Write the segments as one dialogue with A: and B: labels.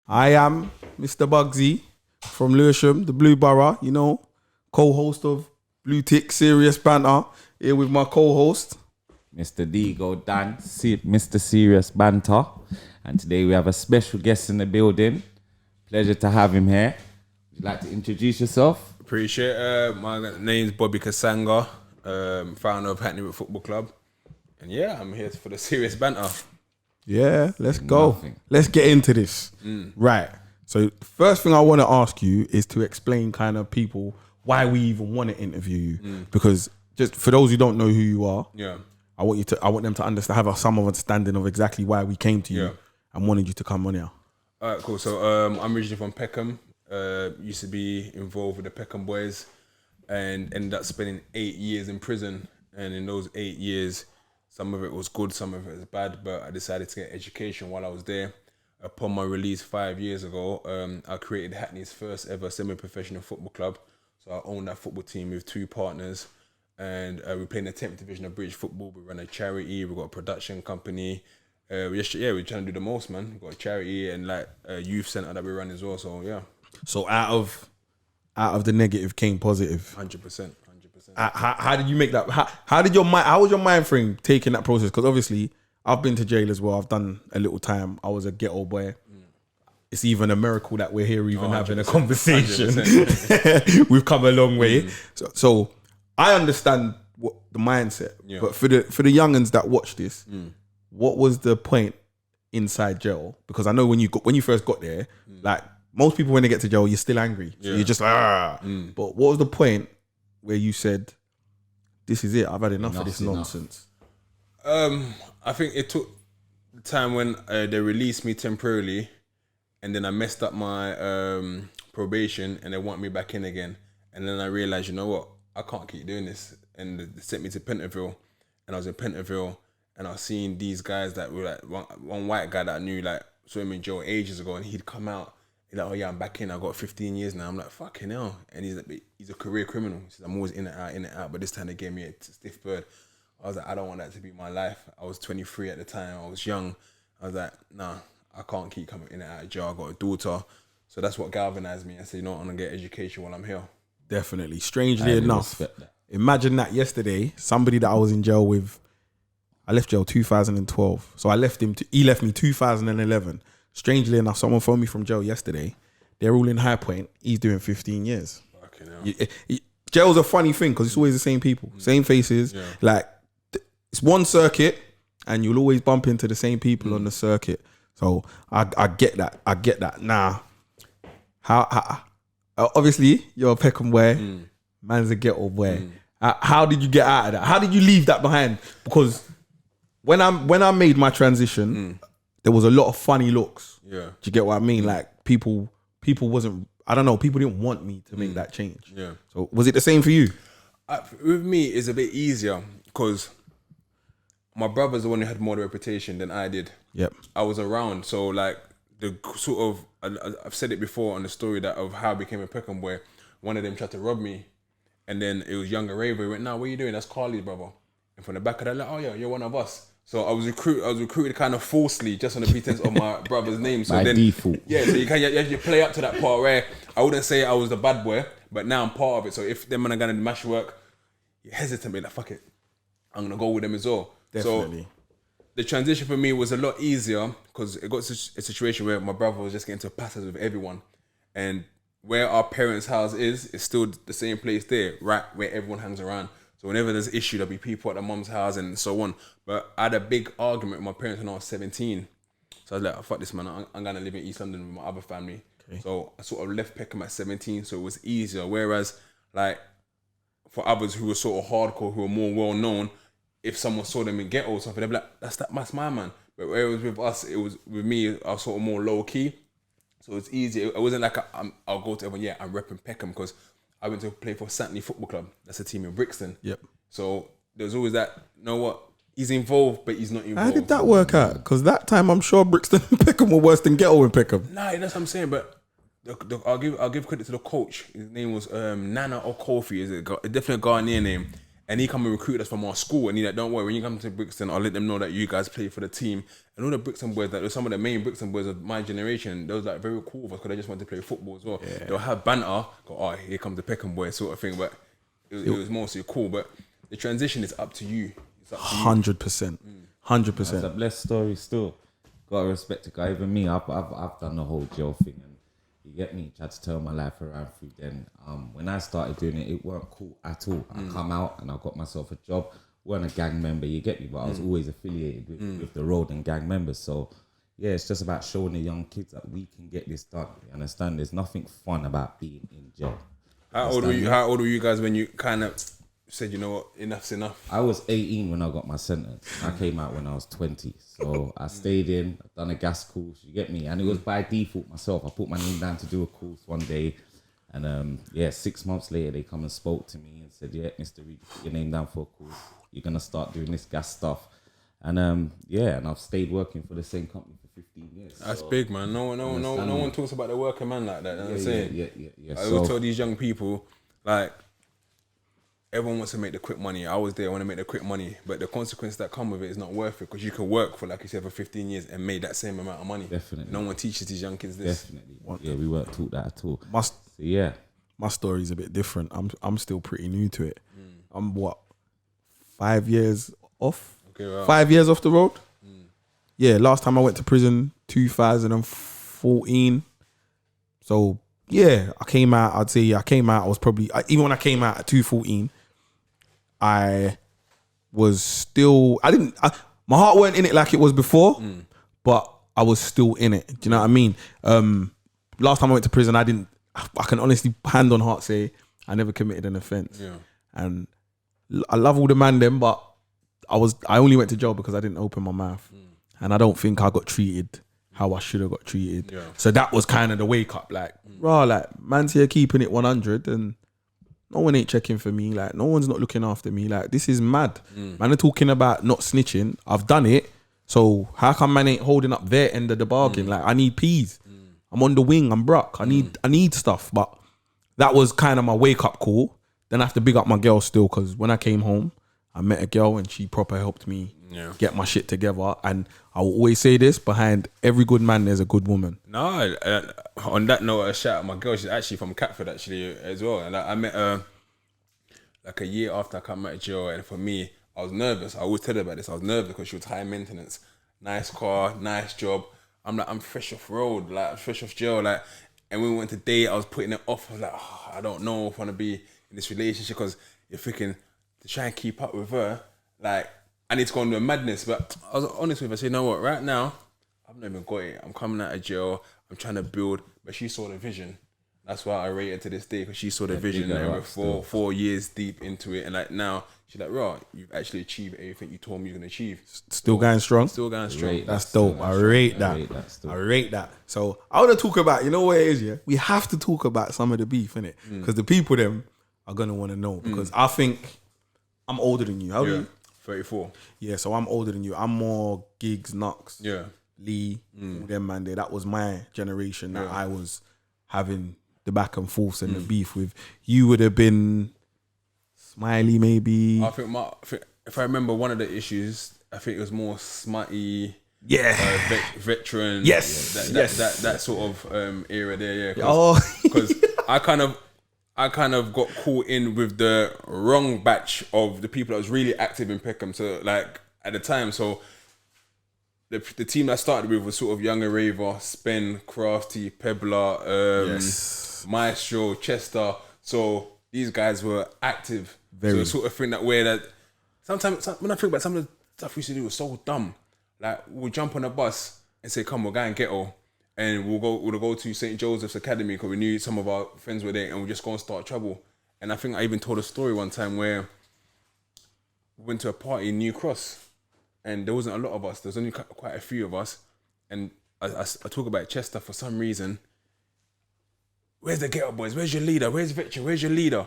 A: I am Mr. Bugsy from Lewisham, the Blue Borough, you know, co-host of Blue Tick Serious Banter, here with my co-host,
B: Mr. Digo Dan, Mr. Serious Banter. And today we have a special guest in the building. Pleasure to have him here. Would you like to introduce yourself?
C: Appreciate it. My name's Bobby Kasanga, founder of Hackney Football Club. And yeah, I'm here for the Serious Banter.
A: Yeah, let's go.
B: Nothing.
A: Let's get into this. Right. So first thing I want to ask you is to explain kind of people why we even want to interview you. Because just for those who don't know who you are,
C: Yeah.
A: I want them to understand, have some understanding of exactly why we came to you and wanted you to come on here.
C: All right, cool. So I'm originally from Peckham. Used to be involved with the Peckham boys and ended up spending 8 years in prison. And in those 8 years, some of it was good, some of it was bad, but I decided to get education while I was there. Upon my release 5 years ago, I created Hackney's first ever semi-professional football club. So I own that football team with two partners, and we play in the 10th division of British football. We run a charity, we've got a production company. We're trying to do the most, man. We've got a charity and like a youth centre that we run as well. So yeah,
A: So out of the negative came positive.
C: 100%.
A: How did you make that? How was your mind frame taking that process? Because obviously I've been to jail as well. I've done a little time. I was a ghetto boy. It's even a miracle that we're here even having a conversation. We've come a long way. So I understand what the mindset.
C: Yeah.
A: But for the youngins that watch this, what was the point inside jail? Because I know when you first got there, like most people when they get to jail, you're still angry. So you're just like, But what was the point where you said, this is it, I've had enough of this nonsense?
C: I think it took the time when they released me temporarily, and then I messed up my probation, and they want me back in again. And then I realized, you know what, I can't keep doing this. And they sent me to Pentonville, and I was in Pentonville, and I was seeing these guys that were like one white guy that I knew, like saw him in jail ages ago, and he'd come out. He's like, oh yeah, I'm back in. I got 15 years now. I'm like, fucking hell. And he's a career criminal. He says, I'm always in and out. But this time they gave me a stiff bird. I was like, I don't want that to be my life. I was 23 at the time. I was young. I was like, nah, I can't keep coming in and out of jail. I got a daughter. So that's what galvanized me. I said, you know what, I'm going to get education while I'm here.
A: Definitely. Strangely enough, imagine that yesterday, somebody that I was in jail with, I left jail 2012. So I left him, he left me 2011. Strangely enough, someone phoned me from jail yesterday. They're all in High Point. He's doing 15 years.
C: Fucking hell.
A: Jail's a funny thing because it's always the same people, same faces. Yeah. Like, it's one circuit and you'll always bump into the same people on the circuit. So I get that. I get that. Now, how obviously you're a Peckham boy, man's a ghetto boy. How did you get out of that? How did you leave that behind? Because when I made my transition, there was a lot of funny looks. Yeah. Do you get what I mean? Like people wasn't, I don't know, people didn't want me to make that change.
C: Yeah.
A: So was it the same for you?
C: With me, it's a bit easier because my brother's the one who had more reputation than I did.
A: Yep.
C: I was around, so like the sort of, I've said it before on the story that of how I became a Peckham boy. One of them tried to rob me, and then it was younger Raver. He went, "Nah, what are you doing? That's Carly's brother." And from the back of that, like, "Oh yeah, you're one of us." So I was recruited kind of falsely just on the pretense of my brother's name. So
B: By
C: then,
B: default.
C: yeah. So you actually play up to that part where I wouldn't say I was the bad boy, but now I'm part of it. So if them men are gonna mash work, you hesitate, be like, "Fuck it, I'm gonna go with them as well."
A: Definitely.
C: So the transition for me was a lot easier because it got to a situation where my brother was just getting to passes with everyone, and where our parents' house is still the same place there, right where everyone hangs around. So whenever there's an issue, there'll be people at the mum's house and so on. But I had a big argument with my parents when I was 17. So I was like, oh, fuck this, man. I'm going to live in East London with my other family. Okay. So I sort of left Peckham at 17, so it was easier. Whereas, like, for others who were sort of hardcore, who were more well-known, if someone saw them in ghetto or something, they'd be like, that's my man. But where it was with us, it was with me, I was sort of more low-key. So it's easy. It wasn't like I'll go to everyone, yeah, I'm repping Peckham because I went to play for Hackney Football Club. That's a team in Brixton.
A: Yep.
C: So there's always that, you know what, he's involved, but he's not involved.
A: How did that work out? Because that time I'm sure Brixton and Peckham were worse than ghetto in Peckham.
C: Nah, that's what I'm saying. But I'll give credit to the coach. His name was Nana Okofi. Is it definitely a Ghanaian name? And he come and recruit us from our school, and he like, don't worry, when you come to Brixton, I'll let them know that you guys play for the team. And all the Brixton boys, like some of the main Brixton boys of my generation, they was like very cool with us because they just wanted to play football as well. Yeah. They'll have banter, go, oh, here comes the Peckham boy sort of thing, but it was mostly cool. But the transition is up to you. It's up to
A: 100%. 100%.
B: It's a blessed story still. Gotta respect it, guy. Even me, I've done the whole jail thing, and you get me, tried to turn my life around through then. When I started doing it, it weren't cool at all. I come out and I got myself a job. Weren't a gang member, you get me, but I was always affiliated with the road and gang members. So yeah, it's just about showing the young kids that we can get this done. You understand? There's nothing fun about being in jail.
C: How old were you guys when you kind of said, you know what, enough's enough?
B: I was 18 when I got my sentence. I came out when I was 20. So I stayed in, I've done a gas course, you get me? And it was by default myself. I put my name down to do a course one day. And 6 months later, they come and spoke to me and said, yeah, Mr. Reed, put your name down for a course. You're going to start doing this gas stuff. And and I've stayed working for the same company for 15 years.
C: That's big, man. No one talks about the working man like that. You know what I'm saying?
B: Yeah.
C: I always tell these young people, like, everyone wants to make the quick money. I was there, I want to make the quick money, but the consequence that come with it is not worth it because you can work for, like you said, for 15 years and make that same amount of money.
B: Definitely.
C: No one teaches these young kids this.
B: Definitely. Yeah, we weren't taught that at all.
A: My story's a bit different. I'm still pretty new to it. I'm 5 years off?
C: Okay, wow.
A: 5 years off the road? Yeah, last time I went to prison, 2014. So yeah, I came out, I was probably, even when I came out at 214, I was still, my heart weren't in it like it was before, but I was still in it. Do you know what I mean? Last time I went to prison, I can honestly, hand on heart say, I never committed an offence. Yeah. And I love all the man them, but I only went to jail because I didn't open my mouth. And I don't think I got treated how I should have got treated. Yeah. So that was kind of the wake up, like, man's here keeping it 100 and no one ain't checking for me. Like, no one's not looking after me. Like, this is mad. Man are talking about not snitching. I've done it. So how come man ain't holding up their end of the bargain? Like, I need peas. I'm on the wing. I'm broke. I need stuff. But that was kind of my wake up call. Then I have to big up my girl still, because when I came home, I met a girl and she proper helped me get my shit together. And I will always say this, behind every good man, there's a good woman.
C: No, on that note, a shout out my girl. She's actually from Catford actually as well. And I met her like a year after I came out of jail. And for me, I was nervous. I always tell her about this. I was nervous because she was high maintenance. Nice car, nice job. I'm like, I'm fresh off road, like I'm fresh off jail. Like, and when we went to date, I was putting it off. I was like, I don't know if I want to be in this relationship, because you're thinking to try and keep up with her, like, I need to go into a madness. But I was honest with her. I said, you know what, right now, I've not even got it. I'm coming out of jail. I'm trying to build. But she saw the vision. That's why I rate her to this day, because she saw the vision. And we're 4 years deep into it. And like now, she's like, raw, you've actually achieved everything you told me you're going to achieve.
A: Still going strong?
C: Still going strong.
A: That's dope. I rate that. I rate that. So I want to talk about, you know what it is, yeah? We have to talk about some of the beef, innit? Because the people them are going to want to know. Because I think I'm older than you. How old are you?
C: 34.
A: Yeah, so I'm older than you. I'm more Gigs, Knox, Lee, all them man there. That was my generation that I was having the back and forths and the beef with. You would have been Smiley, maybe.
C: I think if I remember one of the issues, I think it was more Smarty. Veteran.
A: Yes.
C: That sort of era there. Yeah. Because I kind of got caught in with the wrong batch of the people that was really active in Peckham. So like at the time, so the team I started with was sort of Younger Raver, Spen, Crafty, Pebbler, Maestro, Chester. So these guys were active. So the sort of thing that sometimes when I think about some of the stuff we used to do was so dumb. Like we'll jump on a bus and say, "Come, we'll go and ghetto." And we'll go to St. Joseph's Academy because we knew some of our friends were there, and we'll just go and start trouble. And I think I even told a story one time where we went to a party in New Cross, and there wasn't a lot of us. There was only quite a few of us. And I talk about Chester for some reason. Where's the ghetto boys? Where's your leader? Where's Veteran? Where's your leader?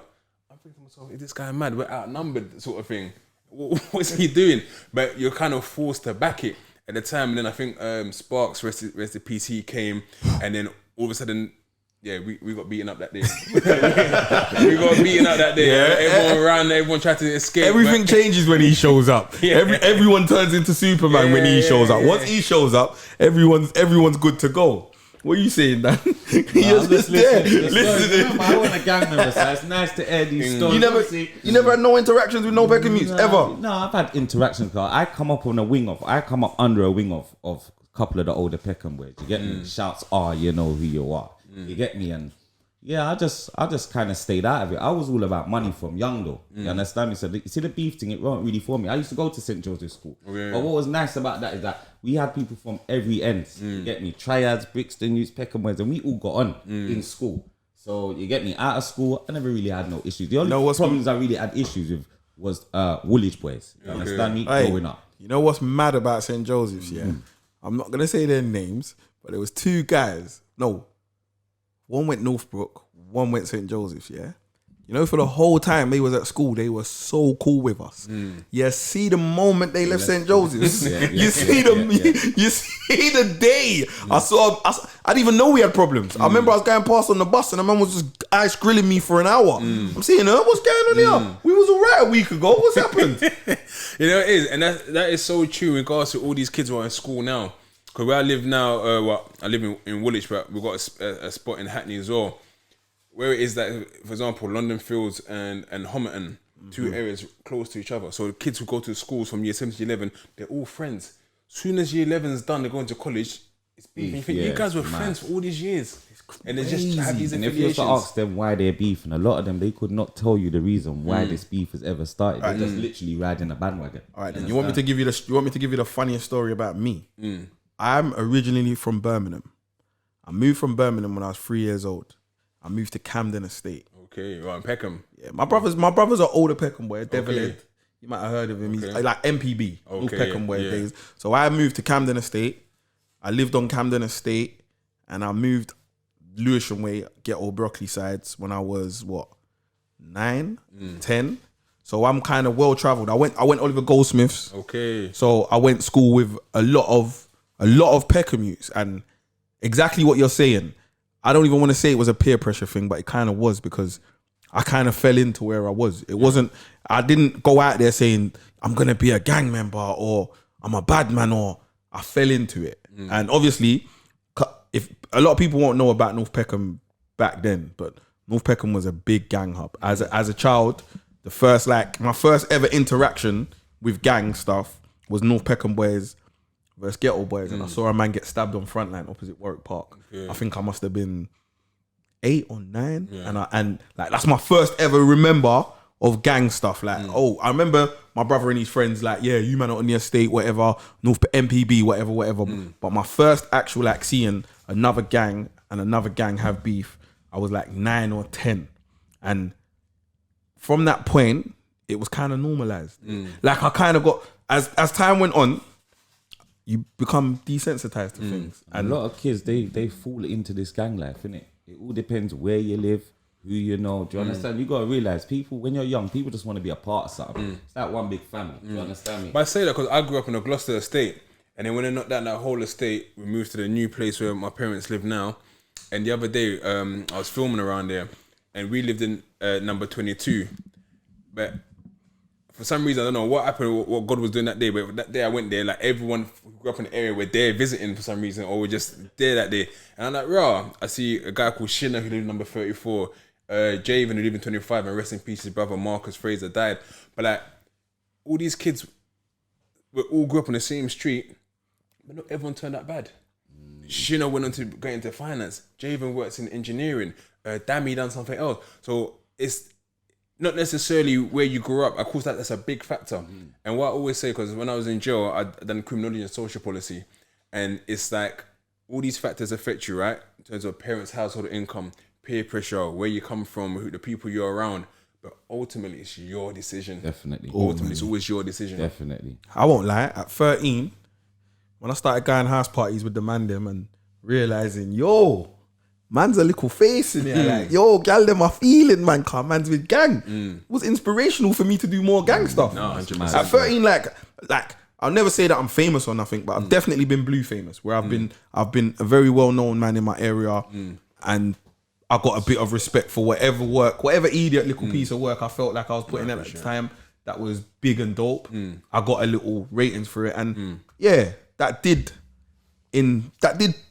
C: I'm thinking to myself, is this guy mad? We're outnumbered, sort of thing. What's he doing? But you're kind of forced to back it at the time. And then I think Sparks, rest in peace, he came, and then all of a sudden Yeah, we got beaten up that day. We got beaten up that day. Yeah. Everyone ran, everyone tried to escape.
A: Everything changes when he shows up. Everyone turns into Superman when he shows up. Once he shows up, everyone's good to go. What are you saying, Dan? You're just there. Listening.
B: I want a gang member, so it's nice to air these stories.
A: You never had no interactions with no Peckham youths, ever?
B: No, I've had interactions. I come up under a wing of a couple of the older Peckham boys. You get me? Shouts are, you know who you are. You get me? And yeah, I just kind of stayed out of it. I was all about money from young though. You understand me? So you see the beef thing, it wasn't really for me. I used to go to St. Joseph's School. But what was nice about that is that we had people from every end. You get me? Triads, Brixton Youths, Peckham boys, and we all got on in school. So you get me? Out of school, I never really had no issues. The only problems I really had issues with was Woolwich boys. You understand me? Growing up.
A: You know what's mad about St. Joseph's, yeah? I'm not going to say their names, but there was two guys. No. One went Northbrook, one went St. Joseph's, yeah? You know, for the whole time they was at school, they were so cool with us. You see the moment they left St. Joseph's. You see the day. I didn't even know we had problems. I remember I was going past on the bus and the man was just ice grilling me for an hour. I'm saying, what's going on here? We was all right a week ago. What's happened?
C: You know, it is. And that is so true in regards to all these kids who are in school now. Because where I live now, I live in Woolwich, but we've got a spot in Hackney as well. Where it is that, for example, London Fields and Homerton, two areas close to each other. So the kids who go to schools from year 7 to year 11, they're all friends. As soon as year 11's done, they're going to college. It's beef. You guys were friends for all these years. And they just have these affiliations. And if you also
B: ask them why they're beefing, a lot of them, they could not tell you the reason why this beef has ever started. They're just literally riding a bandwagon.
A: All right, then. You want me to give you the funniest story about me? I'm originally from Birmingham. I moved from Birmingham when I was 3 years old. I moved to Camden Estate.
C: Okay, right, Peckham.
A: Yeah, my brothers are older Peckham boy, Devilhead. You might have heard of him. He's like MPB, North Peckham boy days. So I moved to Camden Estate. I lived on Camden Estate, and I moved Lewisham Way, Ghetto Broccoli sides when I was 9, 10. So I'm kind of well travelled. I went Oliver Goldsmiths.
C: Okay.
A: So I went to school with a lot of Peckham youths, and exactly what you're saying. I don't even want to say it was a peer pressure thing, but it kind of was, because I kind of fell into where I was. It wasn't, I didn't go out there saying I'm going to be a gang member or I'm a bad man, or I fell into it. And obviously, if a lot of people won't know about North Peckham back then, but North Peckham was a big gang hub. As a child, my first ever interaction with gang stuff was North Peckham boys versus Ghetto boys, and I saw a man get stabbed on Frontline opposite Warwick Park. I think I must have been 8 or 9, and that's my first ever remember of gang stuff. Like, I remember my brother and his friends like, yeah, you man are on the estate, whatever, North MPB, whatever. But my first actual seeing another gang and another gang have beef, I was like 9 or 10, and from that point, it was kind of normalized. Like I kind of got, as time went on, you become desensitized to things.
B: And a lot of kids, they fall into this gang life, innit? It all depends where you live, who you know. Do you understand? You got to realise, people, when you're young, people just want to be a part of something. It's like one big family. Do you understand me?
C: But I say that because I grew up in a Gloucester estate, and then when they knocked down that whole estate, we moved to the new place where my parents live now. And the other day, I was filming around there, and we lived in number 22. But for some reason, I don't know what happened, what God was doing that day, but that day I went there, like everyone who grew up in the area were there visiting for some reason, or were just there that day. And I'm like, raw, I see a guy called Shinner who lived in number 34, Javen who lived in 25, and rest in peace, his brother Marcus Fraser died. But like, all these kids were all grew up on the same street, but not everyone turned out bad. Shinner went on to go into finance, Javen works in engineering, Dammy done something else. So it's not necessarily where you grew up. Of course, that's a big factor. And what I always say, because when I was in jail, I done criminology and social policy, and it's like all these factors affect you, right? In terms of parents' household income, peer pressure, where you come from, the people you're around. But ultimately, it's your decision.
B: Definitely.
C: Ultimately, it's always your decision.
B: Definitely.
A: I won't lie. At 13, when I started going house parties with the man them and realising, man's a little face in there. Like, gal them are feeling, man. Come, man's with gang. It was inspirational for me to do more gang stuff.
C: No, 100%.
A: At 13, like I'll never say that I'm famous or nothing, but I've definitely been blue famous, where I've been a very well known man in my area, and I got a bit of respect for whatever idiot little piece of work I felt like I was putting in at the time that was big and dope. I got a little ratings for it, and yeah, that did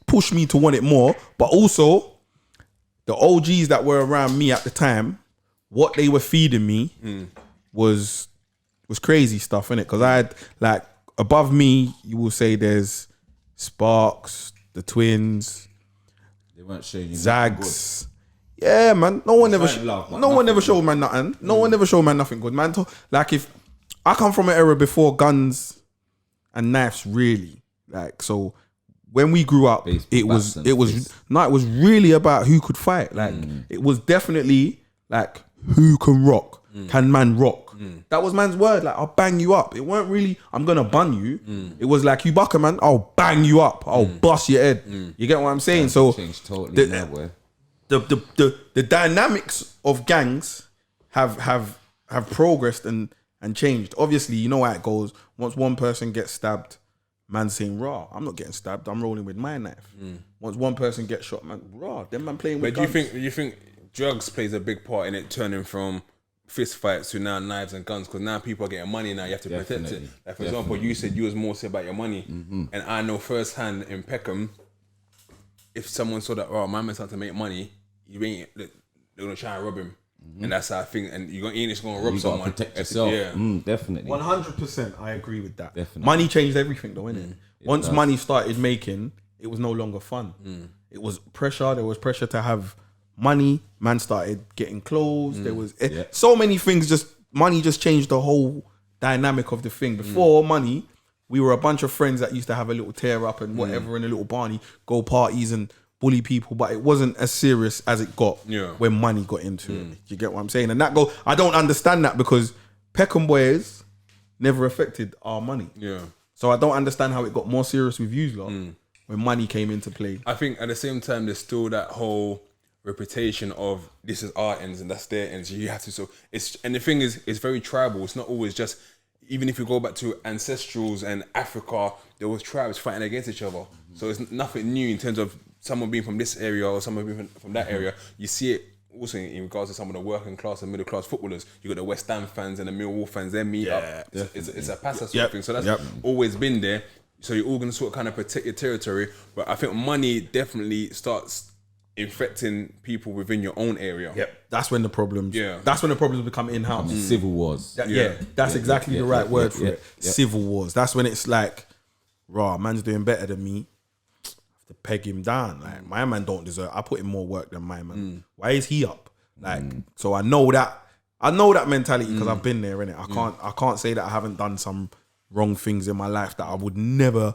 A: push me to want it more. But also, the OGs that were around me at the time, what they were feeding me was crazy stuff, innit? Because I had, like, above me, you will say there's Sparks, the Twins,
B: They weren't showing you
A: Zags. Yeah, man. No one ever showed man nothing. No one ever showed man nothing good, man. Like, if I come from an era before guns and knives, really. Like, so when we grew up, it was really about who could fight. Like, it was definitely like, who can rock? Can man rock? That was man's word. Like, I'll bang you up. It weren't really, I'm gonna bun you. It was like, you buck a man, I'll bang you up. I'll bust your head. You get what I'm saying? So
B: changed totally in that way.
A: The dynamics of gangs have progressed and changed. Obviously, you know how it goes. Once one person gets stabbed, man saying, raw, I'm not getting stabbed, I'm rolling with my knife. Once one person gets shot, man, raw, then man playing with guns.
C: But do you think drugs plays a big part in it turning from fist fights to now knives and guns? Because now people are getting money now, you have to protect it. Like, for example, you said you was more say about your money, and I know firsthand in Peckham, if someone saw that, oh, my man's starting to make money, they're gonna try and rob him. And that's how I think, and you're just gonna rob someone.
B: Protect yourself. Definitely.
A: 100%, I agree with that.
B: Definitely.
A: Money changed everything, though, innit? Once money started making, it was no longer fun. It was pressure. There was pressure to have money. Man started getting clothes. There was so many things. Money just changed the whole dynamic of the thing. Before money, we were a bunch of friends that used to have a little tear up and whatever in a little barney, go parties and bully people, but it wasn't as serious as it got when money got into it. You get what I'm saying? And I don't understand that, because Peckham boys never affected our money. Yeah. So I don't understand how it got more serious with you lot when money came into play.
C: I think at the same time, there's still that whole reputation of this is our ends and that's their ends. You have to, so it's, and the thing is, it's very tribal. It's not always just, even if you go back to ancestrals and Africa, there was tribes fighting against each other. So it's nothing new in terms of someone being from this area or someone being from that area. You see it also in regards to some of the working class and middle class footballers. You got the West Ham fans and the Millwall fans, they meet up. It's a passive sort of thing. So that's always been there. So you're all going to sort of kind of protect your territory. But I think money definitely starts infecting people within your own area.
A: That's when the problems. That's when the problems become in-house.
B: Civil wars.
A: That's exactly the right word for it. Civil wars. That's when it's like, raw, man's doing better than me. I have to peg him down. Like, my man don't deserve. I put in more work than my man. Why is he up? Like, so I know that mentality because I've been there, innit? I can't say that I haven't done some wrong things in my life that I would never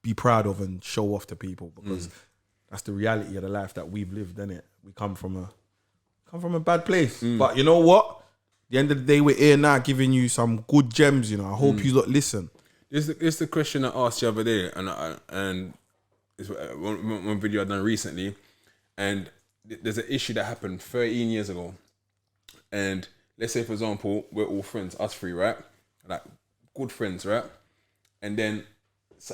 A: be proud of and show off to people, because that's the reality of the life that we've lived, innit? We come from a bad place. But you know what? At the end of the day, we're here now giving you some good gems, you know. I hope you lot listen.
C: It's the question I asked the other day, and it's one video I've done recently, and there's an issue that happened 13 years ago, and let's say, for example, we're all friends, us three, right? Like, good friends, right? And then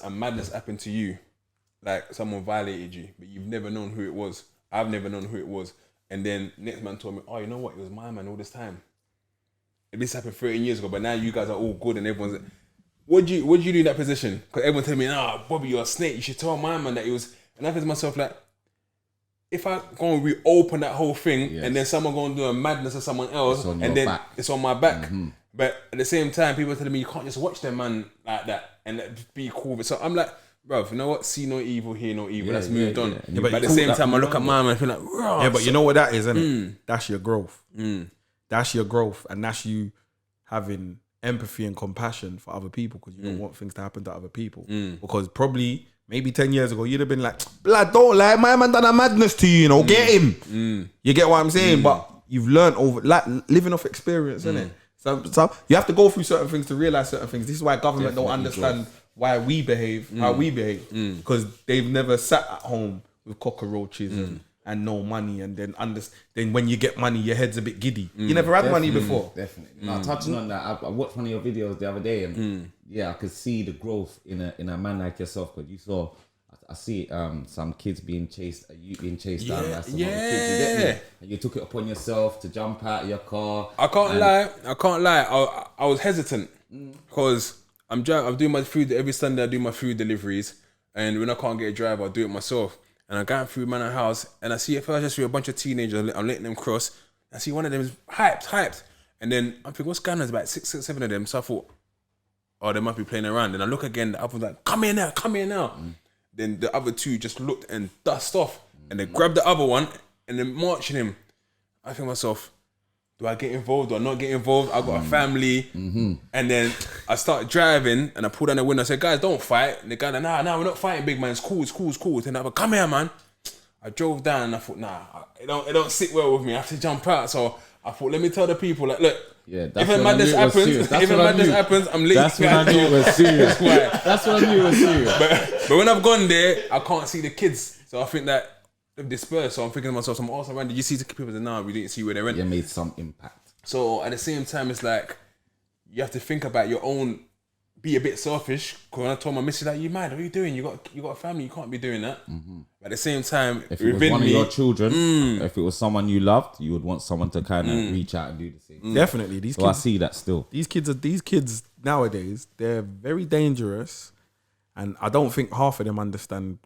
C: a madness happened to you, like someone violated you, but you've never known who it was. I've never known who it was. And then next man told me, oh, you know what? It was my man all this time. And this happened 13 years ago, but now you guys are all good and everyone's... What do you do in that position? Because everyone telling me, nah, Bobby, you're a snake. You should tell my man that he was... And I think to myself, like, if I go and reopen that whole thing and then someone go and do a madness to someone else and then it's on my back. But at the same time, people are telling me you can't just watch them man like that and be cool with it. So I'm like, bro, you know what? See no evil, hear no evil. That's moved on. But at the same time, I look at my man and feel like, bro.
A: Yeah, but you know what that is, isn't it? That's your growth. That's your growth, and that's you having empathy and compassion for other people, because you don't want things to happen to other people. Because probably maybe 10 years ago you'd have been like, blood, don't lie, my man done a madness to you, you know, get him. You get what I'm saying? But you've learned over, like, living off experience, innit? So you have to go through certain things to realize certain things. This is why government don't understand why we behave how we behave, because they've never sat at home with cockroaches and no money, and then when you get money, your head's a bit giddy. You never had money before.
B: Definitely. Now, touching on that, I watched one of your videos the other day, and I could see the growth in a man like yourself, because you saw I see some kids being chased, you being chased down by some other
C: yeah.
B: kids. You get me? And you took it upon yourself to jump out of your car.
C: I can't lie. I was hesitant because I'm doing my food every Sunday. I do my food deliveries, and when I can't get a driver, I do it myself. And I'm going through Manor House, and I see at first I see a bunch of teenagers. I'm letting them cross. I see one of them is hyped, and then I'm thinking, what's going on? There's about 6, 7 of them. So I thought, oh, they must be playing around. Then I look again. The other one's like, come here now. Then the other 2 just looked and dust off, and they grabbed the other one and then marching him. I think to myself, do I get involved? Do I not get involved? I got a family. And then I started driving and I pulled down the window. I said, guys, don't fight. And the guy like, nah, we're not fighting, big man. It's cool. Then I went, come here, man. I drove down and I thought, nah, it don't sit well with me. I have to jump out. So I thought, let me tell the people, like, look, if a madness happens, I'm late.
B: That's when I knew it was serious. That's when I knew it was serious.
C: But when I've gone there, I can't see the kids. So I think that they've dispersed. So I'm thinking to myself, I'm also around, did you see the people? No, we didn't see where they went.
B: You made some impact.
C: So at the same time, it's like, you have to think about your own, be a bit selfish. Because when I told my missus, like, you mad, what are you doing? You got a family, you can't be doing that. But at the same time,
B: if it was one of your children, if it was someone you loved, you would want someone to kind of reach out and do the same.
A: Definitely, these
B: So
A: kids.
B: I see that still.
A: These kids nowadays, they're very dangerous, and I don't think half of them understand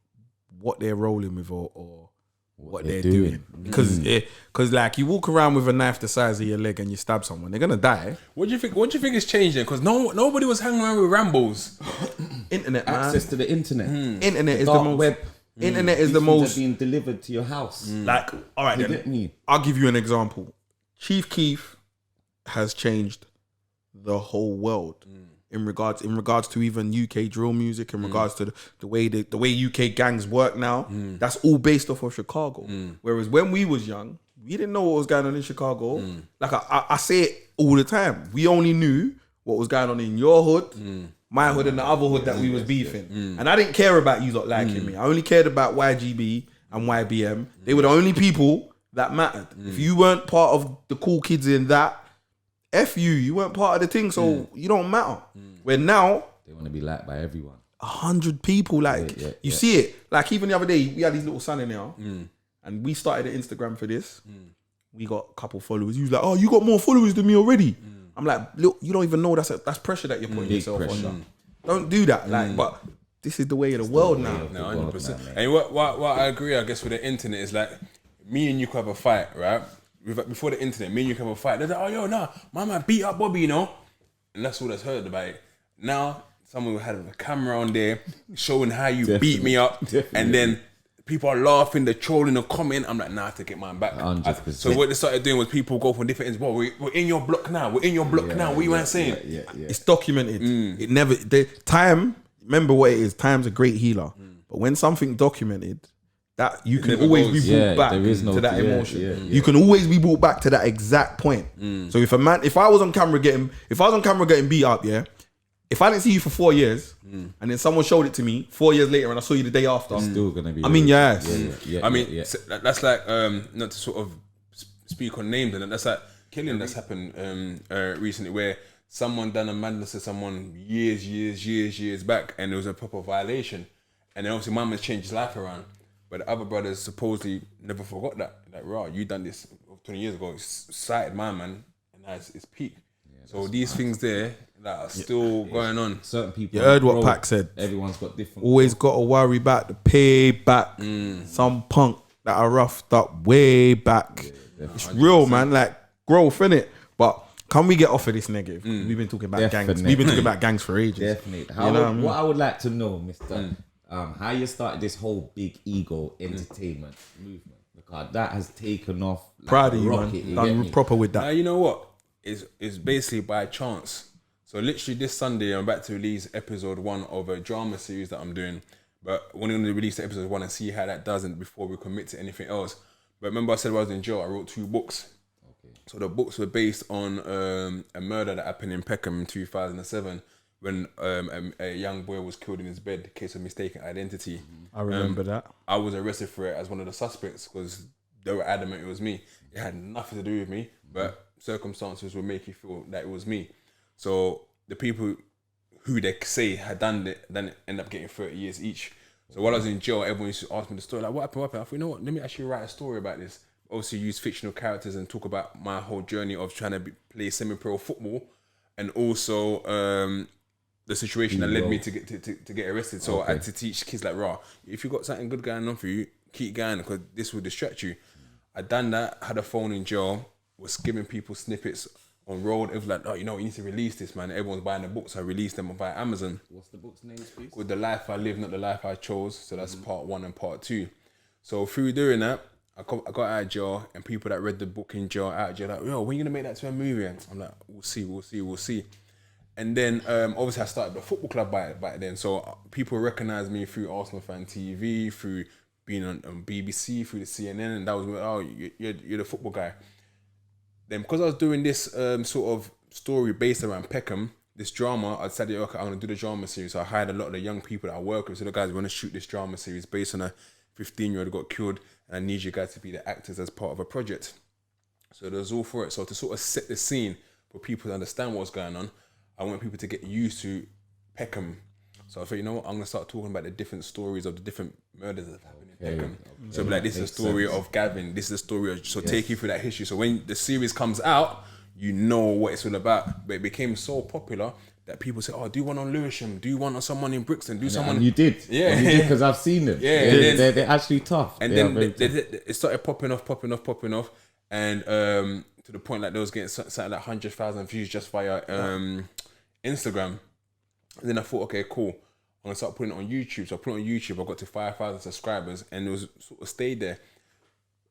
A: what they're rolling with or what they're doing. Because like, you walk around with a knife the size of your leg and you stab someone, they're gonna die.
C: What do you think is changing? Because nobody was hanging around with Rambos.
A: Internet, man.
B: Access to the internet.
A: Internet is the
B: Dark
A: most.
B: web.
A: Internet is the
B: These things
A: most.
B: are being delivered to your house.
A: Like, all right,
B: You
A: then.
B: get me?
A: I'll give you an example. Chief Keef has changed the whole world in regards to even UK drill music, in regards to the way UK gangs work now. That's all based off of Chicago. Whereas when we was young, we didn't know what was going on in Chicago. Like I say it all the time. We only knew what was going on in your hood, my hood, and the other hood that we was beefing. And I didn't care about you lot liking me. I only cared about YGB and YBM. They were the only people that mattered. If you weren't part of the cool kids in that, F you weren't part of the thing, so you don't matter. Where now,
B: They want to be liked by everyone.
A: 100 people, like, you see it. Like, even the other day, we had these little son in there, and we started an Instagram for this. We got a couple followers. He was like, oh, you got more followers than me already. I'm like, look, you don't even know that's pressure that you're putting yourself under. Don't do that. Like, but this is the way of the world now.
C: No, 100%. And what I agree, I guess, with the internet is like, me and you could have a fight, right? Before the internet, me and you could have a fight. They're like, oh, yo, nah, my man beat up Bobby, you know? And that's all that's heard about it. Now, someone had a camera on there showing how you beat me up. And then people are laughing, they're trolling, they're commenting. I'm like, nah, I have to get mine back.
B: 100%.
C: So what they started doing was people go from different ends. Well, we're in your block now. We're in your block now. What you ain't saying?
A: It's documented. It never, time, remember what it is. Time's a great healer. But when something documented, that you can always be brought back to that emotion. You can always be brought back to that exact point. So if I was on camera getting beat up, if I didn't see you for 4 years and then someone showed it to me 4 years later and I saw you the day after,
B: It's still gonna be.
A: I mean, yes.
C: I mean, that's like, not to sort of speak on names, and that's like killing that's happened recently where someone done a madness to someone years back, and there was a proper violation, and then obviously my man's changed his life around. But the other brothers supposedly never forgot that. Like, raw, you done this 20 years ago. It's cited my man, and now it's peak. So these things there that are still going on.
B: Certain people.
A: You heard what Pac said.
B: Everyone's got different.
A: Always got to worry about the payback. Some punk that are roughed up way back. It's real, man. Like, growth, innit? But can we get off of this negative? We've been talking about gangs. We've been talking about gangs for ages.
B: Definitely.
A: What
B: I would like to know, Mr. How you started this whole big ego entertainment movement, because that has taken off like
A: Proud of you,
B: rocket,
A: man. Done proper with that.
C: You know what? It's basically by chance. So literally this Sunday, I'm about to release episode 1 of a drama series that I'm doing. But we're going to release episode 1 and see how that does before we commit to anything else. But remember I said when I was in jail, I wrote 2 books. So the books were based on a murder that happened in Peckham in 2007. When a young boy was killed in his bed, case of mistaken identity.
A: I remember that.
C: I was arrested for it as one of the suspects because they were adamant it was me. It had nothing to do with me, but circumstances would make you feel that it was me. So the people who they say had done it then end up getting 30 years each. So while I was in jail, everyone used to ask me the story, like, what happened? I thought, you know what, let me actually write a story about this. Obviously use fictional characters and talk about my whole journey of trying to play semi-pro football, and also the situation that led me to get arrested. So I had to teach kids like, raw, if you got something good going on for you, keep going, because this will distract you. I done that, had a phone in jail, was giving people snippets on road. It was like, oh, you know, you need to release this, man. Everyone's buying the books. I released them via Amazon.
B: What's the book's name, please?
C: Called The Life I Live, Not the Life I Chose. So that's part 1 and part 2. So through doing that, I got out of jail, and people that read the book in jail, out of jail, like, yo, when are you gonna make that to a movie? And I'm like, we'll see. And then obviously I started the football club by then. So people recognize me through Arsenal Fan TV, through being on BBC, through the CNN, and that was, oh, you're the football guy. Then because I was doing this sort of story based around Peckham, this drama, I decided, okay, I'm gonna do the drama series. So I hired a lot of the young people that I work with. So the guys want to shoot this drama series based on a 15-year-old who got killed, and I need you guys to be the actors as part of a project. So there's all for it. So to sort of set the scene for people to understand what's going on, I want people to get used to Peckham. So I thought, you know what, I'm gonna start talking about the different stories of the different murders that happened in Peckham. So like, this is the story of Gavin, this is the story of, so take you through that history. So when the series comes out, you know what it's all about. But it became so popular that people say, oh, do one on Lewisham, do one on someone in Brixton, do someone.
B: And you did.
C: Yeah.
B: And you did, because I've seen them.
C: Yeah.
B: They're actually tough.
C: And then it started popping off. And to the point like they was getting something like 100,000 views just via Instagram. And then I thought, okay, cool, I'm gonna start putting it on YouTube. So I put it on YouTube, I got to 5,000 subscribers, and it was sort of stayed there.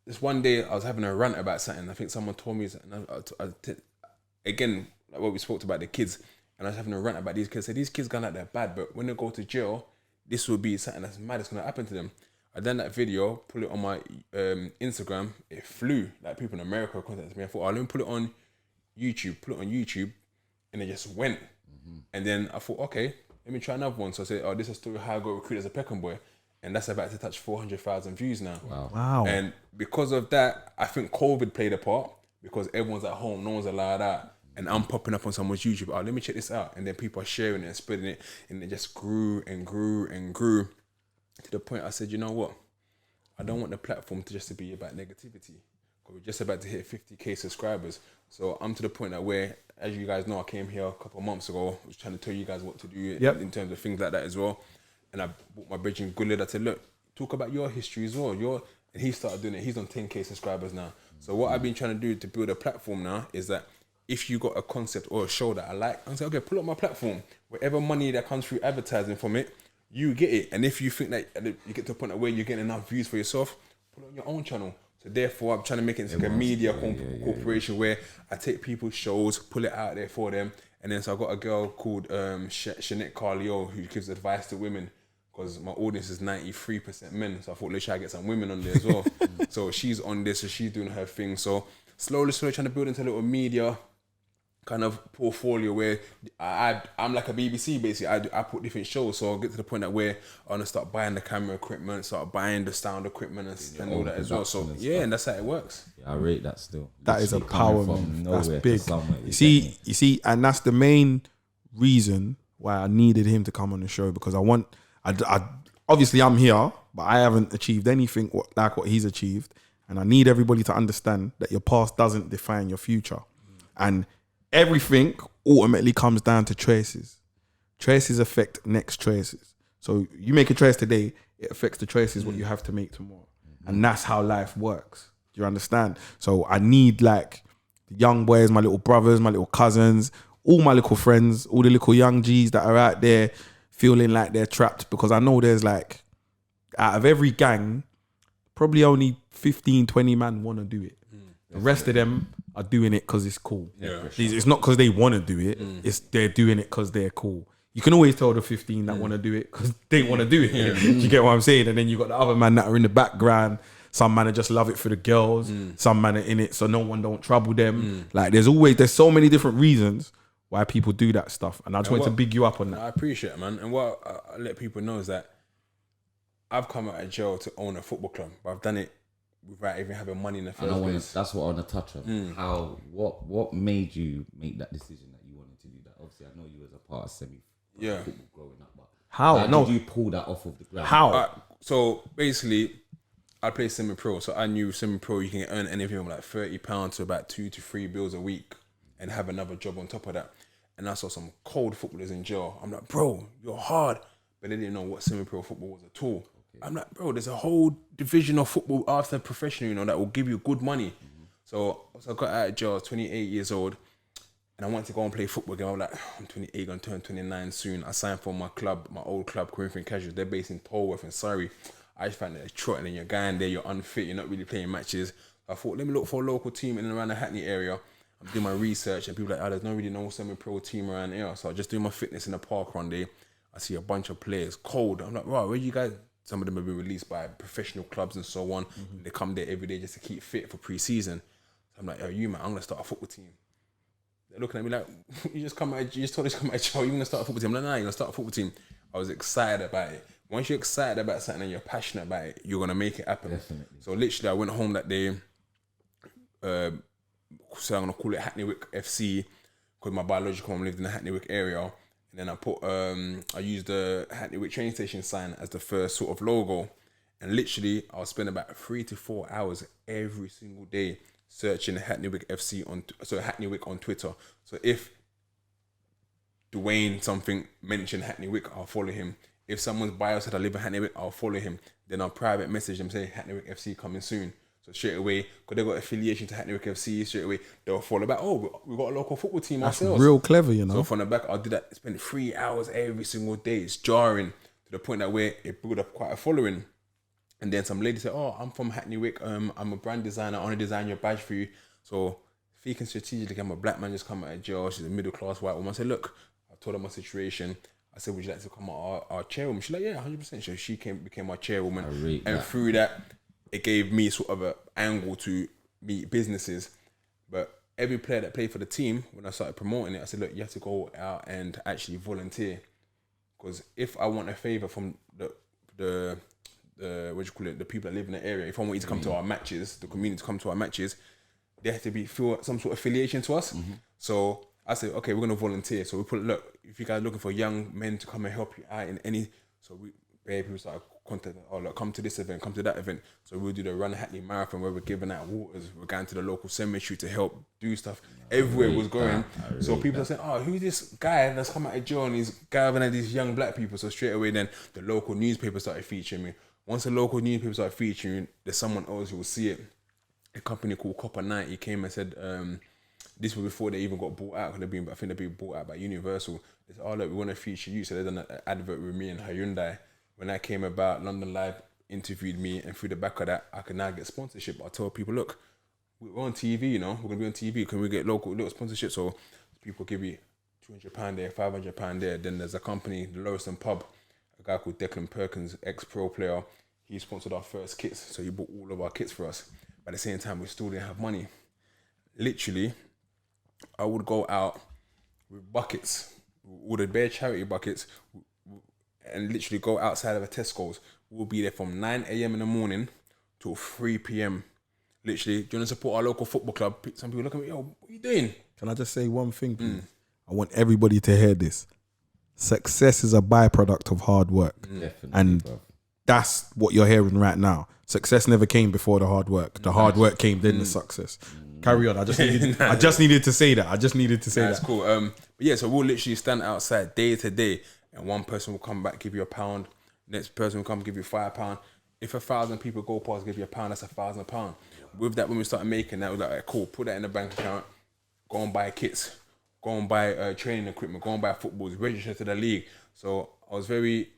C: This one day I was having a rant about something. I think someone told me, again, like what we spoke about the kids, and I was having a rant about these kids. So these kids gone out there bad, but when they go to jail, this will be something that's mad. It's gonna happen to them. I done that video, put it on my Instagram. It flew. Like, people in America contacted me. I thought, oh, let me put it on YouTube, and it just went. And then I thought, okay, let me try another one. So I said, oh, this is a story how I got recruited as a Peckham boy, and that's about to touch 400,000 views now.
A: Wow.
C: And because of that, I think COVID played a part, because everyone's at home, no one's allowed out, and I'm popping up on someone's YouTube. Oh, let me check this out, and then people are sharing it and spreading it, and it just grew and grew and grew to the point I said, you know what? I don't want the platform to be about negativity. We're just about to hit 50k subscribers. So I'm to the point that where, as you guys know, I came here a couple of months ago, I was trying to tell you guys what to do in terms of things like that as well. And I bought my bridge in Good. I said, look, talk about your history as well. And he started doing it. He's on 10k subscribers now. So what I've been trying to do to build a platform now is that if you got a concept or a show that I like, I'm saying, okay, pull up my platform. Whatever money that comes through advertising from it, you get it. And if you think that you get to a point where you're getting enough views for yourself, put it on your own channel. So therefore, I'm trying to make it like a media corporation where I take people's shows, pull it out there for them. And then so I got a girl called Shanette Carleo who gives advice to women, because my audience is 93% men. So I thought, let's try to get some women on there as well. So she's on this, so she's doing her thing. So slowly trying to build into a little media kind of portfolio where I'm like a BBC basically. I put different shows, so I'll get to the point that where I want to start buying the camera equipment, start buying the sound equipment and all that as well. So and that's how it works.
B: Yeah, I rate that still.
A: That is a power move. That's big. You
B: You
A: see, and that's the main reason why I needed him to come on the show, because I obviously I'm here, but I haven't achieved anything like what he's achieved, and I need everybody to understand that your past doesn't define your future, and everything ultimately comes down to choices. Choices affect next choices. So you make a choice today, it affects the choices what you have to make tomorrow. And that's how life works. Do you understand? So I need like the young boys, my little brothers, my little cousins, all my little friends, all the little young G's that are out there feeling like they're trapped, because I know there's like, out of every gang, probably only 15, 20 man want to do it. The rest of them are doing it because it's cool.
C: Yeah,
A: it's not because they want to do it. It's they're doing it because they're cool. You can always tell the 15 that want to do it because they want to do it. You get what I'm saying? And then you got the other man that are in the background. Some man just love it for the girls. Some man are in it so no one don't trouble them. Like there's so many different reasons why people do that stuff. And I just wanted to big you up on that.
C: I appreciate it, man. And what I let people know is that I've come out of jail to own a football club, but I've done it without even having money in the first place.
B: That's what I want to touch on. What made you make that decision that you wanted to do that? Obviously, I know you was a part of semi football growing up, but
A: How?
B: How
A: No.
B: did you pull that off of the ground?
A: How?
C: So basically, I play semi-pro. So I knew semi-pro you can earn anything from like £30 to about 2 to 3 bills a week, and have another job on top of that. And I saw some cold footballers in jail. I'm like, bro, you're hard, but they didn't know what semi-pro football was at all. I'm like, bro, there's a whole division of football after professional, you know, that will give you good money. So I got out of jail. I was 28 years old, and I wanted to go and play football again. I was like, I'm 28, gonna turn 29 soon. I signed for my club, my old club, Corinthian Casuals. They're based in Tolworth and Surrey. I just found that they're trotting, and you're going there, you're unfit, you're not really playing matches. I thought, let me look for a local team in and around the Hackney area. I'm doing my research, and people are like, there's no really no semi-pro team around here. So I just doing my fitness in the park one day. I see a bunch of players, cold. I'm like, wow, where you guys? Some of them have been released by professional clubs and so on. They come there every day just to keep fit for pre-season. So I'm like, yo, you man, I'm gonna start a football team. They're looking at me like, you just told us to come out of jail, you're gonna start a football team. I'm like, nah, you're gonna start a football team. I was excited about it. Once you're excited about something and you're passionate about it, you're gonna make it happen.
B: Definitely.
C: So literally, I went home that day. So I'm gonna call it Hackney WICK FC because my biological mom lived in the Hackney WICK area. And then I used the Hackney WICK train station sign as the first sort of logo. And literally, I'll spend about 3 to 4 hours every single day searching Hackney WICK FC Hackney WICK on Twitter. So if Dwayne something mentioned Hackney WICK, I'll follow him. If someone's bio said I live in Hackney WICK, I'll follow him. Then I'll private message them saying Hackney WICK FC coming soon. So straight away, because they got affiliation to Hackney WICK FC, straight away they'll follow back. Oh, we got a local football team
A: That's
C: ourselves.
A: real clever, you know.
C: So from the back, I'll do that. Spend 3 hours every single day. It's jarring to the point that where it built up quite a following. And then some lady said, "Oh, I'm from Hackney WICK. I'm a brand designer. I want to design your badge for you." So thinking strategically, I'm a black man just come out of jail. She's a middle class white woman. I said, "Look," I told her my situation. I said, "Would you like to come our chairwoman?" She's like, "Yeah, 100%." So she became our chairwoman, and through that, it gave me sort of an angle to meet businesses. But every player that played for the team, when I started promoting it, I said, look, you have to go out and actually volunteer. Because if I want a favour from the people that live in the area, if I want you to come to our matches, the community to come to our matches, they have to feel some sort of affiliation to us. So I said, okay, we're going to volunteer. So we put, look, if you guys are looking for young men to come and help you out in any, so people started contacting, oh look, come to this event, come to that event. So we'll do the Run Hackney Marathon where we're giving out waters, we're going to the local cemetery to help do stuff. Everywhere was going. So people are saying, oh, who's this guy that's come out of jail and he's gathering at these young black people? So straight away then the local newspaper started featuring me. Once the local newspaper started featuring, there's someone else who will see it. A company called Copper 90 came and said, this was before they even got bought out. I think they've been bought out by Universal. They said, oh look, we want to feature you. So they done an advert with me and Hyundai. When that came about, London Live interviewed me, and through the back of that, I can now get sponsorship. I told people, look, we're on TV, you know, we're gonna be on TV. Can we get little sponsorship? So people give you £200 there, £500 there. Then there's a company, the Lorison Pub, a guy called Declan Perkins, ex-pro player. He sponsored our first kits, so he bought all of our kits for us. But at the same time, we still didn't have money. Literally, I would go out with buckets, all the bare charity buckets, and literally go outside of a Tesco's. We'll be there from 9 a.m. in the morning till 3 p.m. Literally, do you want to support our local football club? Some people look at me, yo, what are you doing?
A: Can I just say one thing, please? I want everybody to hear this. Success is a byproduct of hard work.
B: Definitely,
A: and
B: bro.
A: That's what you're hearing right now. Success never came before the hard work. The hard work came, then the success. Carry on. I just needed to say that.
C: That's cool. But yeah, so we'll literally stand outside day to day, and one person will come back, give you £1. Next person will come give you £5. If 1,000 people go past, give you £1, that's £1,000. With that, when we started making that, we was like, cool, put that in the bank account, go and buy kits, go and buy training equipment, go and buy footballs, register to the league. So I was very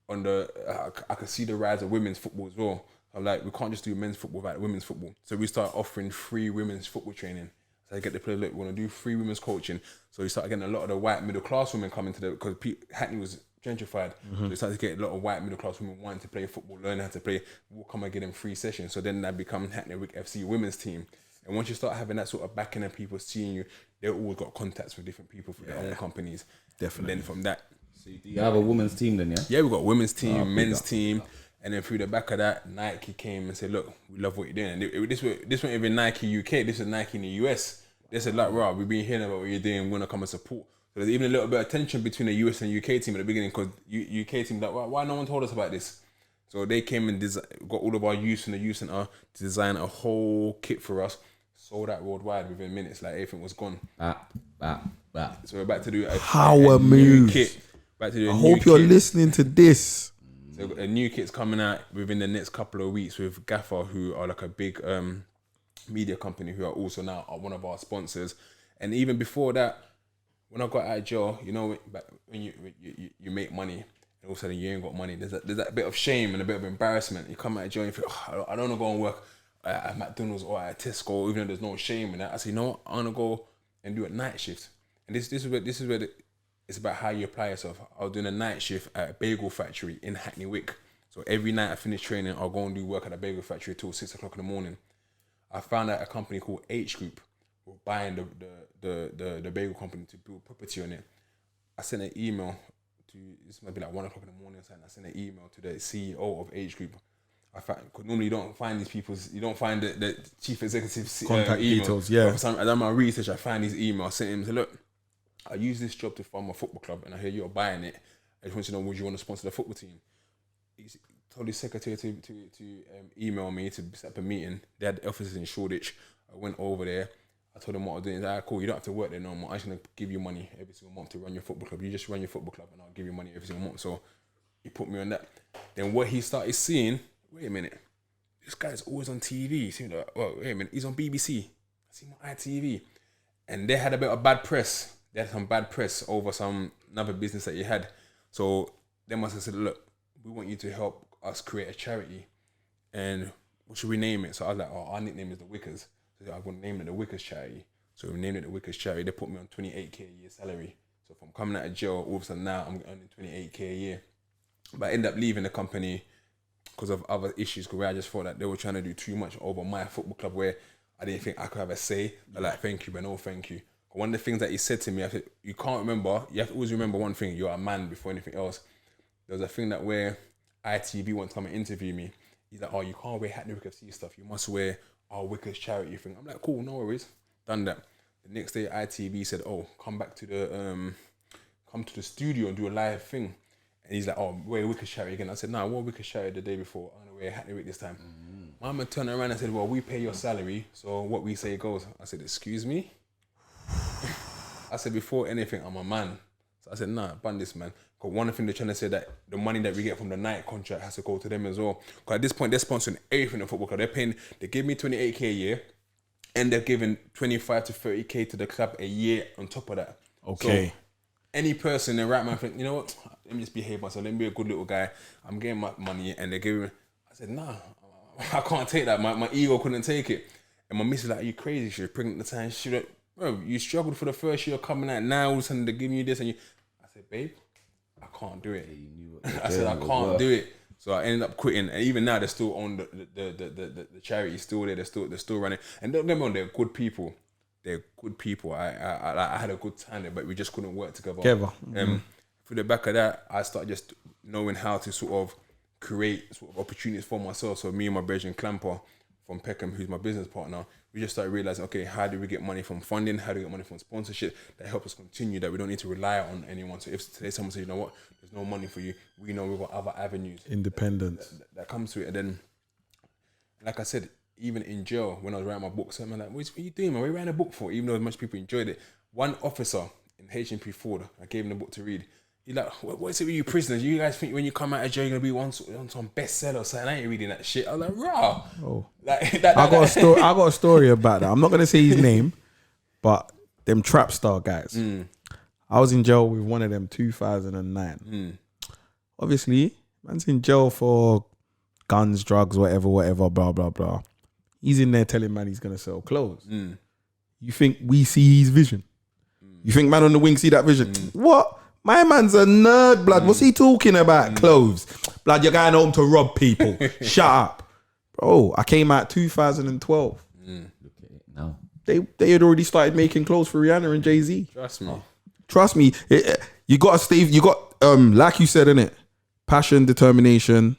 C: on I could see the rise of women's football as well. I'm like, we can't just do men's football without women's football. So we started offering free women's football training. So I get the player, look, we want to do free women's coaching. So we started getting a lot of the white middle class women coming to because Hackney was gentrified. So we started to get a lot of white middle class women wanting to play football, learn how to play. We'll come and get them free sessions. So then that become Hackney WICK FC women's team. And once you start having that sort of backing and people seeing you, they've always got contacts with different people for their own companies.
A: Definitely.
C: And then from that,
B: So do you have a women's team then, yeah?
C: yeah, we got women's team, men's team, and then through the back of that, Nike came and said, "Look, we love what you're doing." And this wasn't even Nike UK. This is Nike in the US. They said, "Like, Rob, we've been hearing about what you're doing. We're gonna come and support." So So there's even a little bit of tension between the US and UK team at the beginning because UK team like, why no one told us about this? So they came and got all of our youth in the youth center to design a whole kit for us. Sold out worldwide within minutes. Like everything was gone. So we're back to do a new kit. Back to do. I
A: hope you're listening to this.
C: So a new kit's coming out within the next couple of weeks with Gaffer, who are like a big media company who are also now one of our sponsors. And even before that, when I got out of jail, you know, when you make money and all of a sudden you ain't got money, there's that bit of shame and a bit of embarrassment. You come out of jail and you think, I don't want to go and work at McDonald's or at Tesco, even though there's no shame in that. I say, you know what, I want to go and do a night shift. And this is where it's about how you apply yourself. I was doing a night shift at a bagel factory in Hackney, WICK. So every night I finish training, I'll go and do work at a bagel factory till 6 o'clock in the morning. I found out a company called H Group were buying the bagel company to build property on it. I sent an email to, this might be like 1 o'clock in the morning, and I sent an email to the CEO of H Group. I found, cause normally you don't find these people's, you don't find the chief executive's
A: contact details. Yeah.
C: I done my research, I found his email, I sent him, said, look, I use this job to fund my football club and I hear you're buying it. I just want to know, would you want to sponsor the football team? He told his secretary to email me to set up a meeting. They had offices in Shoreditch. I went over there. I told them what I was doing. He's like, cool, you don't have to work there no more. I'm just going to give you money every single month to run your football club. You just run your football club and I'll give you money every single month. So he put me on that. Then what he started seeing, wait a minute, this guy's always on TV. See, like, well, wait a minute, he's on BBC. I see him on ITV. And they had a bit of bad press. They had some bad press over another business that he had. So they must have said, look, we want you to help us create a charity. And what should we name it? So I was like, our nickname is the Wickers. So I'm going to name it the Wickers Charity. So we named it the Wickers Charity. They put me on 28k a year salary. So if I'm coming out of jail, all of a sudden now I'm earning 28k a year. But I ended up leaving the company because of other issues, because I just thought that they were trying to do too much over my football club where I didn't think I could have a say. I like, thank you, but no thank you. One of the things that he said to me, I said, you can't remember, you have to always remember one thing, you're a man before anything else. There was a thing that where ITV wanted to come and interview me. He's like, oh, you can't wear Hackney Wick FC stuff, you must wear our Wickers charity thing. I'm like, cool, no worries. Done that. The next day ITV said, oh, come to the studio and do a live thing. And he's like, oh, wear Wickers charity again. I said, no, I wore Wickers charity the day before. I'm gonna wear Hackney Wick this time. My man turned around and said, well, we pay your salary, so what we say goes. I said, excuse me? I said, before anything, I'm a man. So I said, nah, ban this, man. Because one thing they're trying to say that the money that we get from the night contract has to go to them as well. Because at this point, they're sponsoring everything in the football club. They give me 28k a year, and they're giving 25 to 30k to the club a year on top of that.
A: Okay.
C: So any person in the right mind think, you know what, let me just behave myself, let me be a good little guy. I'm getting my money, and they're giving me. I said, nah, I can't take that. My ego couldn't take it. And my missus like, are you crazy? She was pregnant at the time. She was like, bro, you struggled for the first year coming out. Now all of a sudden they're giving you this, and I said, babe, I can't do it. I said, I can't do it. So I ended up quitting, and even now they're still on the charity, still there. They're still running. And don't get me wrong, they're good people. They're good people. I had a good time there, but we just couldn't work together. Through the back of that, I started just knowing how to sort of create sort of opportunities for myself. So me and my brethren Clamper from Peckham, who's my business partner, we just started realizing, okay, how do we get money from funding? How do we get money from sponsorship that help us continue, that we don't need to rely on anyone? So if today someone says, you know what, there's no money for you, we know we've got other avenues.
A: Independence.
C: That comes to it. And then, like I said, even in jail, when I was writing my book, someone like, what are you doing, man? What are you writing a book for? Even though much people enjoyed it. One officer in HP4, I gave him the book to read. He's like, what is it with you prisoners? You guys think when you come out of jail, you're going to be on some bestseller or something? I ain't reading that shit. I was like, rah.
A: Oh.
C: Like,
A: I got a story about that. I'm not going to say his name, but them trap star guys. I was in jail with one of them 2009. Obviously, man's in jail for guns, drugs, whatever, blah, blah, blah. He's in there telling man he's going to sell clothes. You think we see his vision? You think man on the wing see that vision? What? My man's a nerd, blood. What's he talking about? Clothes. Blood, you're going home to rob people. Shut up. Bro, I came out 2012.
B: Look at it now.
A: They had already started making clothes for Rihanna and Jay-Z. Trust me. You got to stay, you got, like you said, innit? Passion, determination.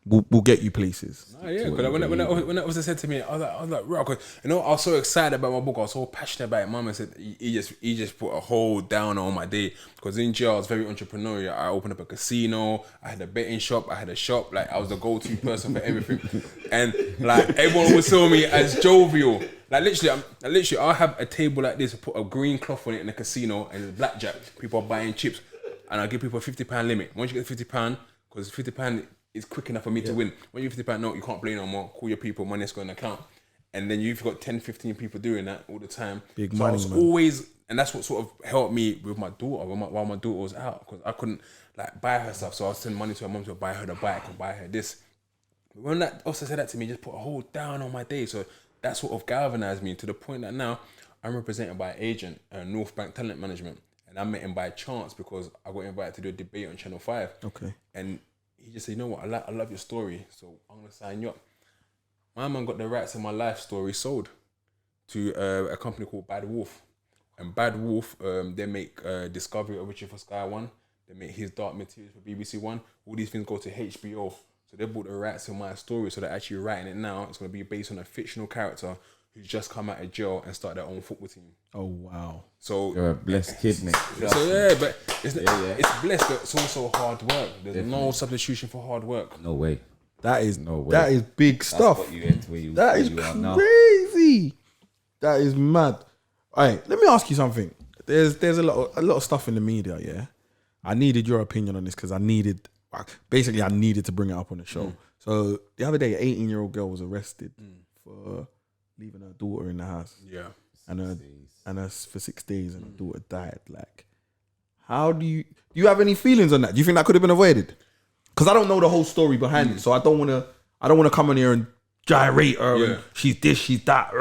A: will get you places.
C: Oh, yeah, but when that was said to me, I was like, right, 'cause, you know, I was so excited about my book. I was so passionate about it. Mama said he just put a whole down on my day, because in jail I was very entrepreneurial. I opened up a casino, I had a betting shop, I had a shop. Like, I was the go-to person for everything, and like everyone would saw me as jovial. Like literally, I have a table like this, put a green cloth on it in a casino, and it's blackjack. People are buying chips, and I give people a £50 limit. Once you get £50, because £50 is quick enough for me to win. When you £50, no, you can't play no more. Call your people, money's going to account. And then you've got 10, 15 people doing that all the time.
A: Big
C: so
A: money,
C: I was
A: man.
C: always, and that's what sort of helped me with my daughter while my daughter was out, because I couldn't like buy her stuff. So I was sending money to her mum to buy her the bike or buy her this. But when that officer said that to me, just put a whole down on my day. So that sort of galvanized me to the point that now I'm represented by an agent, North Bank Talent Management. And I met him by chance because I got invited to do a debate on Channel 5.
A: Okay.
C: And he just said, you know what, I love your story, so I'm going to sign you up. My man got the rights of my life story sold to a company called Bad Wolf. And Bad Wolf, they make Discovery of Richard for Sky One. They make His Dark Materials for BBC One. All these things go to HBO. So they bought the rights to my story, so they're actually writing it now. It's going to be based on a fictional character who's just come out of jail and started their own football team.
A: Oh, wow.
C: So
B: You're a blessed kid, mate.
C: So yeah, but it's blessed, but it's also hard work. There's no substitution for hard work.
B: No way.
A: That is
B: No way.
A: that is big
B: That's
A: stuff.
B: what you get to where you,
A: That
B: where
A: is
B: you are now.
A: crazy. That is mad. All right, let me ask you something. There's a lot of stuff in the media. Yeah, I needed your opinion on this because I needed to bring it up on the show. So the other day, an 18-year-old girl was arrested for leaving her daughter in the house.
C: Yeah.
A: And her for 6 days, and her daughter died. Like, how do you have any feelings on that? Do you think that could have been avoided? Because I don't know the whole story behind it, so I don't want to come in here and gyrate her. And she's this, she's that.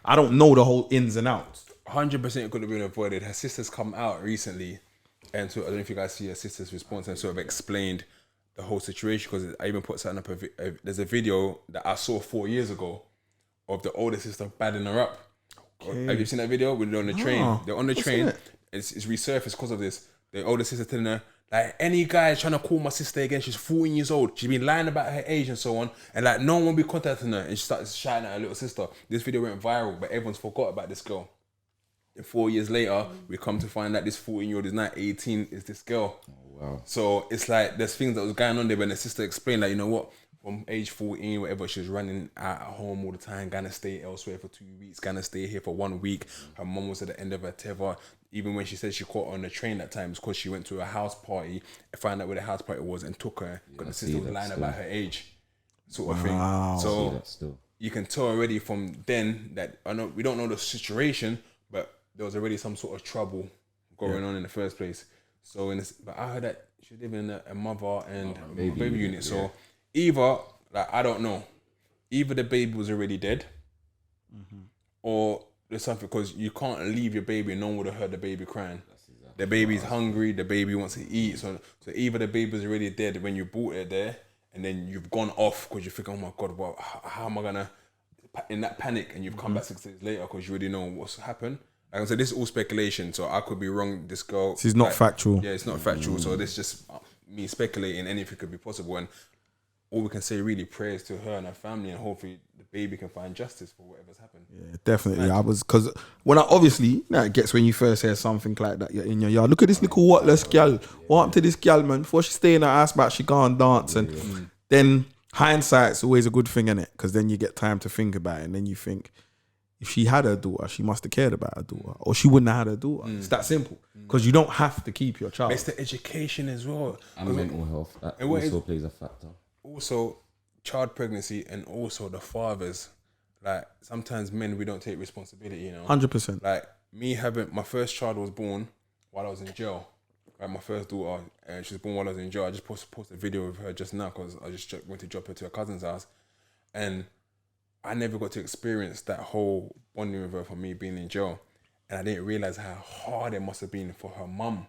A: I don't know the whole ins and outs.
C: 100% it could have been avoided. Her sister's come out recently, and so I don't know if you guys see her sister's response and sort of explained the whole situation, because I even put something up. There's a video that I saw 4 years ago of the older sister badding her up. Okay. Have you seen that video? When they're on the train. They're on the train. It's resurfaced because of this. The older sister telling her, like, any guy trying to call my sister again, she's 14 years old. She's been lying about her age and so on. And like, no one will be contacting her. And she starts shouting at her little sister. This video went viral, but everyone's forgot about this girl. And 4 years later, we come to find that this 14-year-old is now 18, is this girl.
B: Oh, wow.
C: So it's like, there's things that was going on there, when the sister explained, like, you know what, from age 14, whatever, she was running out at home all the time, gonna stay elsewhere for 2 weeks, gonna stay here for 1 week. Her mum was at the end of her tether. Even when she said she caught her on the train that time, it's because she went to a house party, found out where the house party was, and took her. Because the sister was lying about her age, sort of thing. So you can tell already from then that, I know we don't know the situation, but there was already some sort of trouble going on in the first place. So but I heard that she lived in a mother and baby unit. So either, like, I don't know, either the baby was already dead, or there's something, because you can't leave your baby and no one would have heard the baby crying. The baby's hungry, the baby wants to eat. So either the baby was already dead when you brought it there, and then you've gone off because you think, oh my God, well, how am I gonna, in that panic, and you've come back 6 days later because you already know what's happened. Like I said, this is all speculation, so I could be wrong. This girl,
A: This is not factual.
C: Yeah, it's not factual. So this is just me speculating. Anything could be possible, and all we can say really, prayers to her and her family, and hopefully the baby can find justice for whatever's happened.
A: Yeah, definitely. Because when it gets when you first hear something like that, you're in your yard. Look at this little whatless gal. What happened to this gal, man? Before she stay in her ass back, she can't dance. And then hindsight's always a good thing, innit? Because then you get time to think about it, and then you think, if she had her daughter, she must have cared about her daughter, or she wouldn't have had her daughter. It's that simple. Because you don't have to keep your child.
C: It's the education as well.
B: And mental health. That also plays a factor.
C: Also, child pregnancy, and also the fathers. Like, sometimes men, we don't take responsibility, you know.
A: 100%.
C: Like, my first child was born while I was in jail. Like, my first daughter, she was born while I was in jail. I just posted a video of her just now because I just went to drop her to her cousin's house. And I never got to experience that whole bonding with her from me being in jail. And I didn't realize how hard it must have been for her mum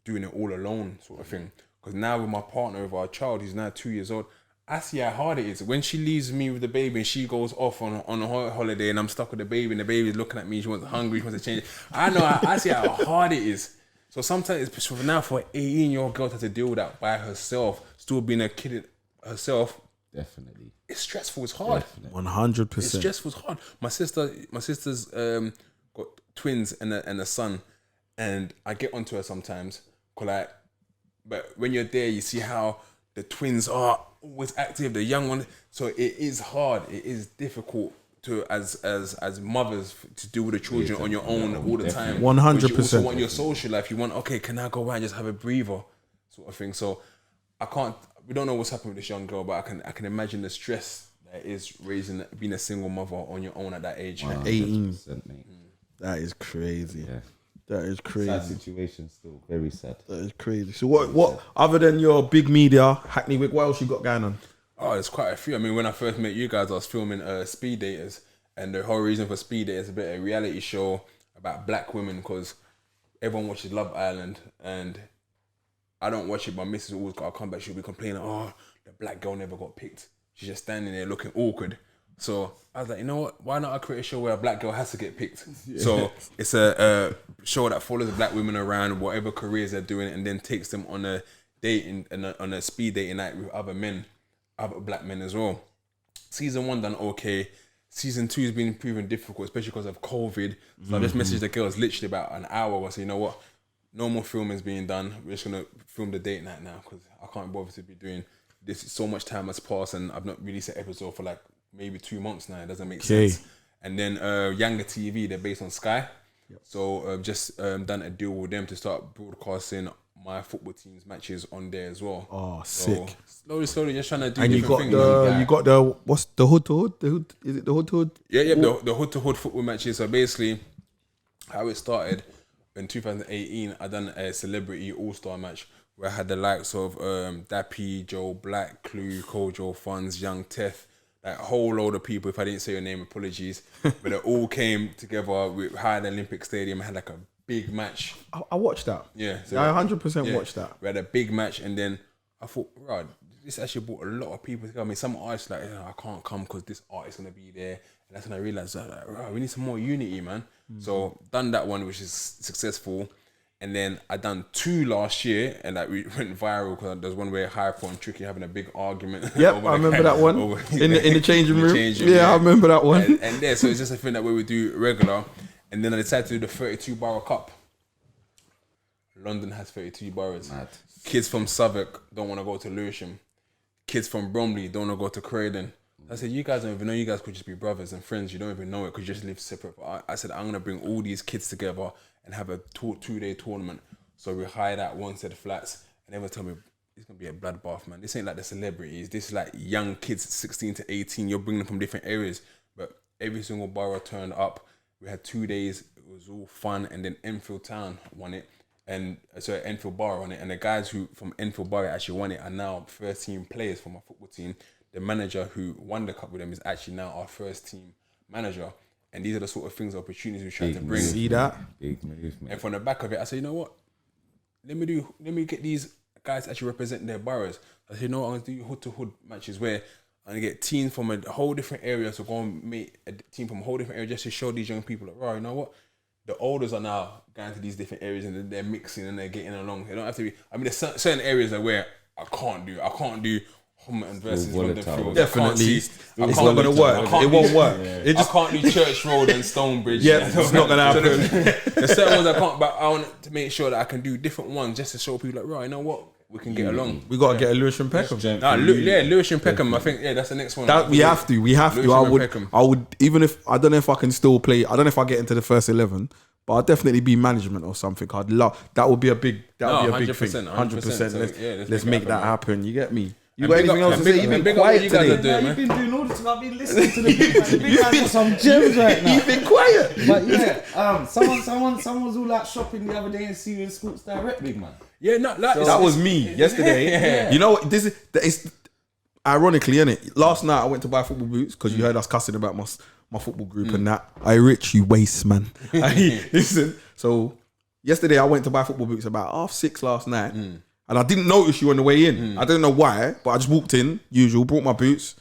C: doing it all alone, sort of thing. Because now with my partner, with our child, who's now 2 years old, I see how hard it is. When she leaves me with the baby and she goes off on a holiday and I'm stuck with the baby and the baby's looking at me, she wants hungry, she wants to change. I see how hard it is. So sometimes it's now for an 18-year-old girl to have to deal with that by herself, still being a kid herself,
B: Definitely.
C: it's stressful. It's hard.
A: 100%.
C: It's stressful. It's hard. My sister's got twins and a son, and I get onto her sometimes. But when you're there, you see how the twins are always active. The young one, so it is hard. It is difficult to as mothers to deal with the children on your own all the time.
A: 100%.
C: You also want your social life. You want, okay, can I go out and just have a breather, sort of thing. So I can't. We don't know what's happening with this young girl, but I can imagine the stress that is being a single mother on your own at that age.
A: At 18.
B: Mate.
A: That is crazy.
B: Yeah.
A: That is crazy.
B: Sad situation still. Very sad.
A: That is crazy. So what other than your big media, Hackney WICK, what else you got going on?
C: Oh, there's quite a few. I mean, when I first met you guys, I was filming Speed Daters, and the whole reason for Speed Daters is a bit of a reality show about black women, because everyone watches Love Island, and I don't watch it. My missus always got to come back. She'll be complaining, oh, the black girl never got picked. She's just standing there looking awkward. So I was like, you know what? Why not I create a show where a black girl has to get picked? Yeah. So it's a show that follows black women around whatever careers they're doing, and then takes them on a dating on a speed dating night with other men, other black men as well. Season 1 done okay. Season 2 has been proven difficult, especially because of COVID. So I just messaged the girls literally about an hour ago. So you know what? No more filming is being done. We're just gonna film the date night now, because I can't bother to be doing this. So much time has passed, and I've not released an episode for like maybe 2 months now. It doesn't make sense. And then Younger TV, they're based on Sky. Yep. So just done a deal with them to start broadcasting my football team's matches on there as well.
A: Oh, sick.
C: So slowly, just trying to do
A: and
C: different things.
A: You got the what's the hood to hood? The hood, is it the hood to hood?
C: Yeah, the hood to hood football matches. So basically, how it started in 2018, I done a celebrity all-star match where I had the likes of Dappy, Joe Black, Clue, Kojo, Funds, Young Teth, like a whole load of people. If I didn't say your name, apologies. But it all came together. We had an Olympic Stadium, had like a big match.
A: I watched that.
C: Yeah. So
A: I 100% watched that.
C: We had a big match, and then I thought, right, this actually brought a lot of people together. I mean, some artists like, I can't come because this artist is going to be there. And that's when I realised, like, right, we need some more unity, man. Mm-hmm. So done that one, which is successful. And then I done 2 last year, and like we went viral because there's one where Hyper and Tricky having a big argument.
A: Yep, I remember that one in the changing room. Yeah, I remember that one.
C: And there, so it's just a thing that we would do regular. And then I decided to do the 32 Borough Cup. London has 32 boroughs. Mad. Kids from Southwark don't want to go to Lewisham. Kids from Bromley don't want to go to Croydon. I said, you guys don't even know. You guys could just be brothers and friends. You don't even know it because you just live separate. But I said, I'm going to bring all these kids together and have a 2-day tournament. So we hired out one set of flats, and everyone told me, it's going to be a bloodbath, man. This ain't like the celebrities. This is like young kids, 16 to 18. You're bringing them from different areas. But every single borough turned up. We had 2 days. It was all fun. And then Enfield Town won it. And so Enfield Borough won it. And the guys who from Enfield Borough actually won it are now first team players from our football team. The manager who won the cup with them is actually now our first team manager. And these are the sort of things, opportunities we're trying to bring.
A: See that?
B: Big move, man.
C: And from the back of it, I said, you know what? Let me get these guys to actually represent their boroughs. I said, you know what? I'm going to do hood to hood matches where I'm going to get teams from a whole different area. So go and meet a team from a whole different area just to show these young people, like, right, you know what? The olders are now going to these different areas and they're mixing and they're getting along. They don't have to be. I mean, there's certain areas where I can't do Homerton versus London Fields.
A: Definitely, it's not going to work. It won't work.
C: I can't do Church Road and Stonebridge.
A: Yeah, it's not going to happen.
C: So there's certain ones I can't, but I want to make sure that I can do different ones just to show people, like, right, you know what? We can get along.
A: We got to get a Lewisham Peckham.
C: Lewisham Peckham. I think, that's the next one.
A: We have to. I would, even if, I don't know if I can still play, I don't know if I get into the first 11, but I'll definitely be management or something. I'd love, that would be a big thing. 100%. Let's make that happen. You get me? You got anything else to say? You've been quiet today.
D: You've been doing all this. I've been listening to the big man. The big man got some gems right now.
A: You've been quiet.
D: But yeah, someone was all out shopping the other day and seeing Sports Direct, big man.
C: Yeah, no,
A: that was me yesterday.
C: Yeah.
A: You know what? It's ironically, innit? Last night I went to buy football boots because you heard us cussing about my football group and that. I rich, you waste, man. Listen, so yesterday I went to buy football boots about 6:30 last night. And I didn't notice you on the way in. I don't know why, but I just walked in, usual, brought my boots,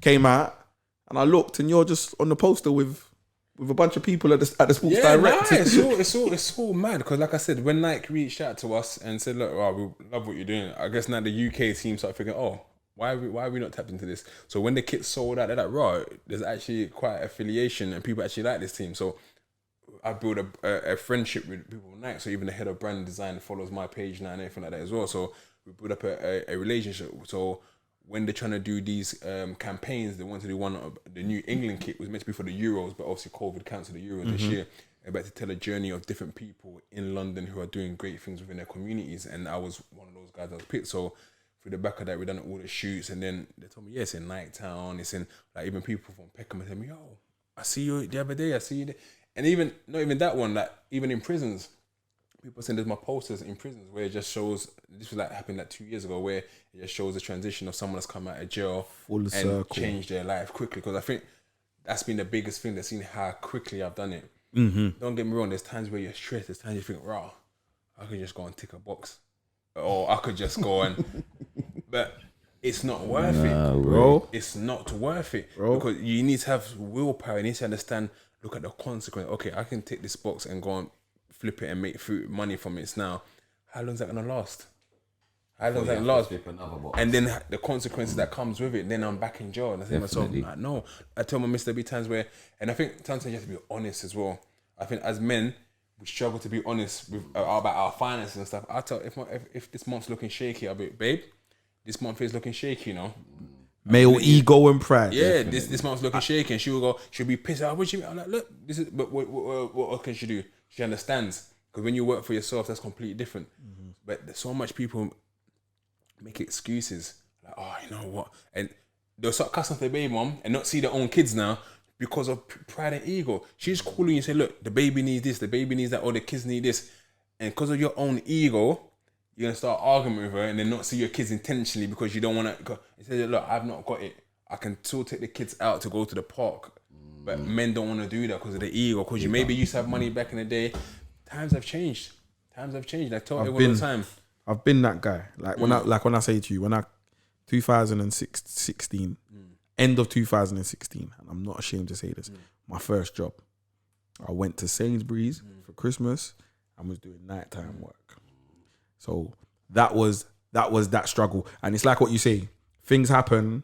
A: came out, and I looked, and you're just on the poster with a bunch of people at the Sports Direct.
C: It's all mad because, like I said, when Nike reached out to us and said, "Look, we love what you're doing," I guess now the UK team started thinking, "Oh, why are we not tapped into this? So when the kit sold out, they're like, right, there's actually quite affiliation and people actually like this team. So I built a friendship with people Nike. So even the head of brand design follows my page now and everything like that as well. So we built up a relationship. So when they're trying to do these campaigns, they want to do one of the New England kit was meant to be for the Euros, but obviously COVID cancelled the Euros this year. They're about to tell a journey of different people in London who are doing great things within their communities, and I was one of those guys that was picked. So through the back of that, we done all the shoots, and then they told me, yeah, it's in Nighttown, it's in, like, even people from Peckham tell me, yo, I see you the other day, I see you there. And even, not even that one, like, even in prisons, people send us my posters in prisons where it just shows, this was like happened like 2 years ago, where it just shows the transition of someone that's come out of jail and changed their life quickly. Because I think that's been the biggest thing, that's seen how quickly I've done it. Don't get me wrong, there's times where you're stressed, there's times you think, raw, I could just go and tick a box. Or I could just go and, but it's not worth it, bro. It's not worth it, bro. Because you need to have willpower, you need to understand, look at the consequence. Okay, I can take this box and go and flip it and make money from it now. How long is that gonna last? How long is that gonna last? And then the consequences that comes with it, then I'm back in jail. And I say to myself, like, no. I tell my mister, there'll be times where, and I think sometimes you have to be honest as well. I think as men, we struggle to be honest with about our finances and stuff. I tell, if this month's looking shaky, I'll be, babe, this month is looking shaky, you know.
A: Male ego and pride.
C: Yeah, this month's looking shaky, and she'll be pissed. What do you mean? I'm like, look, this is. But what can she do? She understands, because when you work for yourself, that's completely different. But there's so much people make excuses, like, oh, you know what, and they'll start cussing their baby mom and not see their own kids now because of pride and ego. She's calling you and say, look, the baby needs this, the baby needs that, or the kids need this, and because of your own ego, you're gonna start arguing with her and then not see your kids intentionally because you don't want to. You say, look, I've not got it. I can still take the kids out to go to the park, but men don't want to do that because of the ego. Because you maybe used to have money back in the day. Times have changed. I tell everyone all the time.
A: I've been that guy. Like when I say to you, when I 2016, end of 2016, and I'm not ashamed to say this, my first job, I went to Sainsbury's for Christmas and was doing nighttime work. So that was that struggle. And it's like what you say, things happen